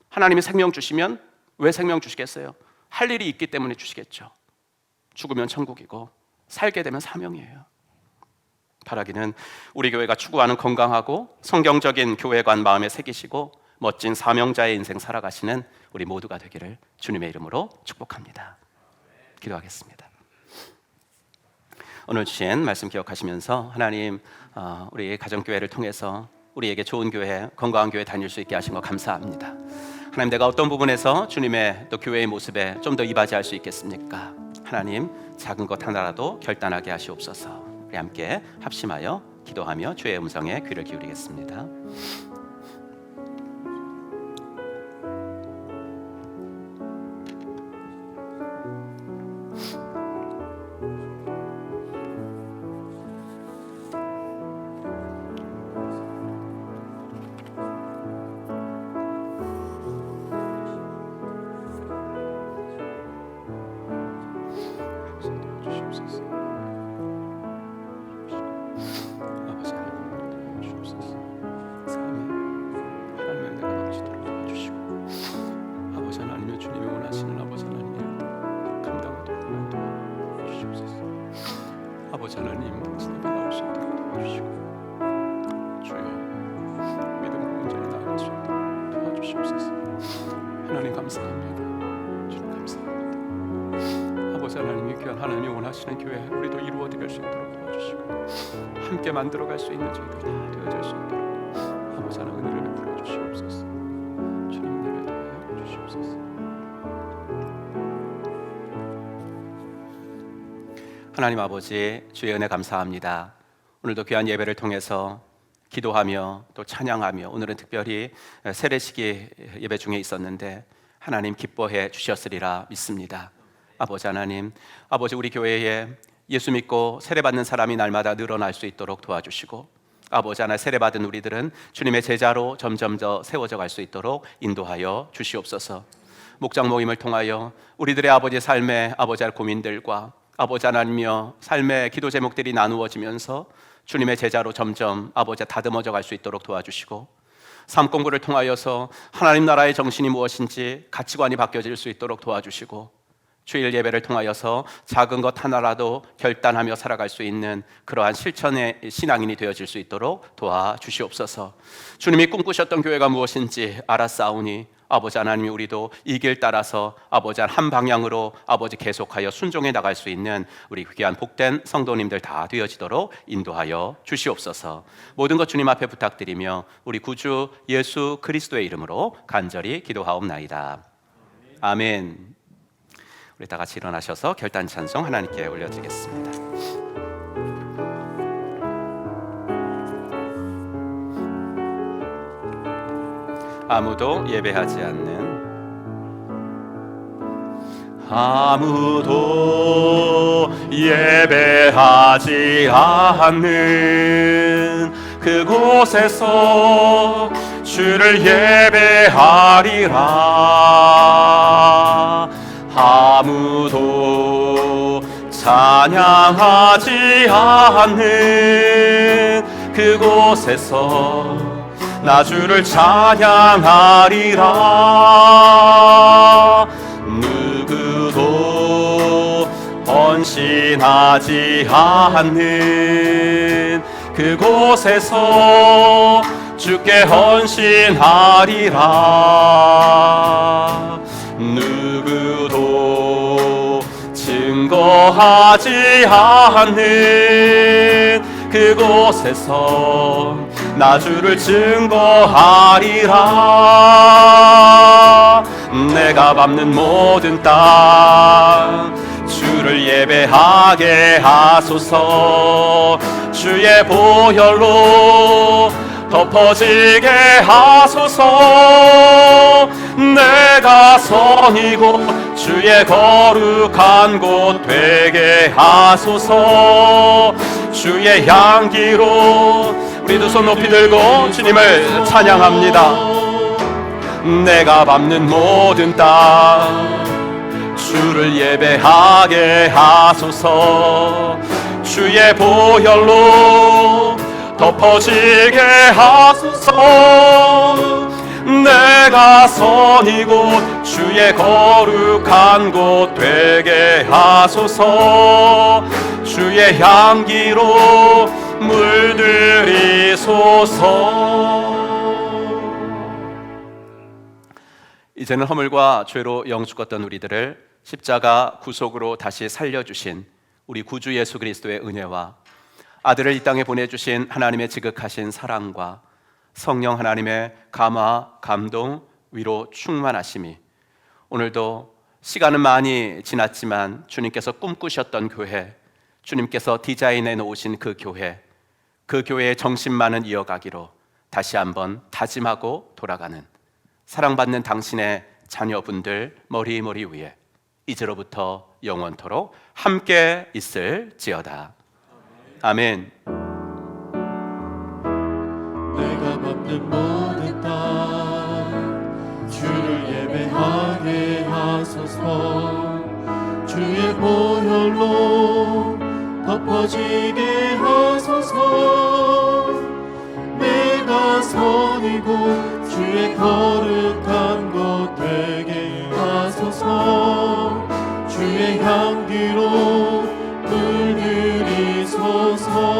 하나님이 생명 주시면 왜 생명 주시겠어요? 할 일이 있기 때문에 주시겠죠. 죽으면 천국이고 살게 되면 사명이에요. 바라기는 우리 교회가 추구하는 건강하고 성경적인 교회관 마음에 새기시고 멋진 사명자의 인생 살아가시는 우리 모두가 되기를 주님의 이름으로 축복합니다. 기도하겠습니다. 오늘 주신 말씀 기억하시면서 하나님, 우리 가정교회를 통해서 우리에게 좋은 교회, 건강한 교회 다닐 수 있게 하신 거 감사합니다. 하나님, 내가 어떤 부분에서 주님의 또 교회의 모습에 좀 더 이바지할 수 있겠습니까? 하나님, 작은 것 하나라도 결단하게 하시옵소서. 우리 함께 합심하여 기도하며 주의 음성에 귀를 기울이겠습니다. 아버지 하나님, 당신의 배 나올 수 있도록 도와주시고, 주여 믿음으로 온전히 나아갈 수 있도록 도와주시옵소서. 하나님 감사합니다. 주님 감사합니다. 아버지 하나님이 귀한 하나님이 원하시는 교회 우리도 이루어드릴 수 있도록 도와주시고, 함께 만들어갈 수 있는 저희들이 다 되어질 수 있도록 아버지 하나님 은혜를 베풀어 주시옵소서. 주님 은혜를 더해 주시옵소서. 하나님 아버지, 주의 은혜 감사합니다. 오늘도 귀한 예배를 통해서 기도하며 또 찬양하며, 오늘은 특별히 세례식이 예배 중에 있었는데 하나님 기뻐해 주셨으리라 믿습니다. 아버지 하나님, 아버지 우리 교회에 예수 믿고 세례받는 사람이 날마다 늘어날 수 있도록 도와주시고, 아버지 하나 세례받은 우리들은 주님의 제자로 점점 더 세워져 갈 수 있도록 인도하여 주시옵소서. 목장 모임을 통하여 우리들의 아버지 삶의 아버지 할 고민들과 아버지 하나님이여 삶의 기도 제목들이 나누어지면서 주님의 제자로 점점 아버지 다듬어져 갈 수 있도록 도와주시고, 삶 공부를 통하여서 하나님 나라의 정신이 무엇인지 가치관이 바뀌어질 수 있도록 도와주시고, 주일 예배를 통하여서 작은 것 하나라도 결단하며 살아갈 수 있는 그러한 실천의 신앙인이 되어질 수 있도록 도와주시옵소서. 주님이 꿈꾸셨던 교회가 무엇인지 알았사오니 아버지 하나님이 우리도 이 길 따라서 아버지 한 방향으로 아버지 계속하여 순종해 나갈 수 있는 우리 귀한 복된 성도님들 다 되어지도록 인도하여 주시옵소서. 모든 것 주님 앞에 부탁드리며 우리 구주 예수 그리스도의 이름으로 간절히 기도하옵나이다. 아멘. 우리 다 같이 일어나셔서 결단 찬송 하나님께 올려드리겠습니다. 아무도 예배하지 않는, 아무도 예배하지 않는 그곳에서 주를 예배하리라. 아무도 찬양하지 않는 그곳에서 나 주를 찬양하리라. 누구도 헌신하지 않는 그곳에서 주께 헌신하리라. 누구도 증거하지 않는 그곳에서 나 주를 증거하리라. 내가 밟는 모든 땅 주를 예배하게 하소서. 주의 보혈로 덮어지게 하소서. 내가 성이고 주의 거룩한 곳 되게 하소서. 주의 향기로 우리 두 손 높이 들고 주님을 찬양합니다. 내가 밟는 모든 땅 주를 예배하게 하소서. 주의 보혈로 덮어지게 하소서. 내가 선 이곳 주의 거룩한 곳 되게 하소서. 주의 향기로 물들이소서. 이제는 허물과 죄로 영 죽었던 우리들을 십자가 구속으로 다시 살려주신 우리 구주 예수 그리스도의 은혜와 아들을 이 땅에 보내주신 하나님의 지극하신 사랑과 성령 하나님의 감화, 감동, 위로 충만하심이 오늘도 시간은 많이 지났지만 주님께서 꿈꾸셨던 교회, 주님께서 디자인해 놓으신 그 교회의 정신만은 이어가기로 다시 한번 다짐하고 돌아가는 사랑받는 당신의 자녀분들 머리 위에 이제로부터 영원토록 함께 있을지어다. 아멘. 내가 밟는 모든 땅 주를 예배하게 하소서. 주의 보혈로 덮어지게 하소서. 내가 선이고 주의 거룩한 곳 되게 하소서. 주의 향기로 물들이소서.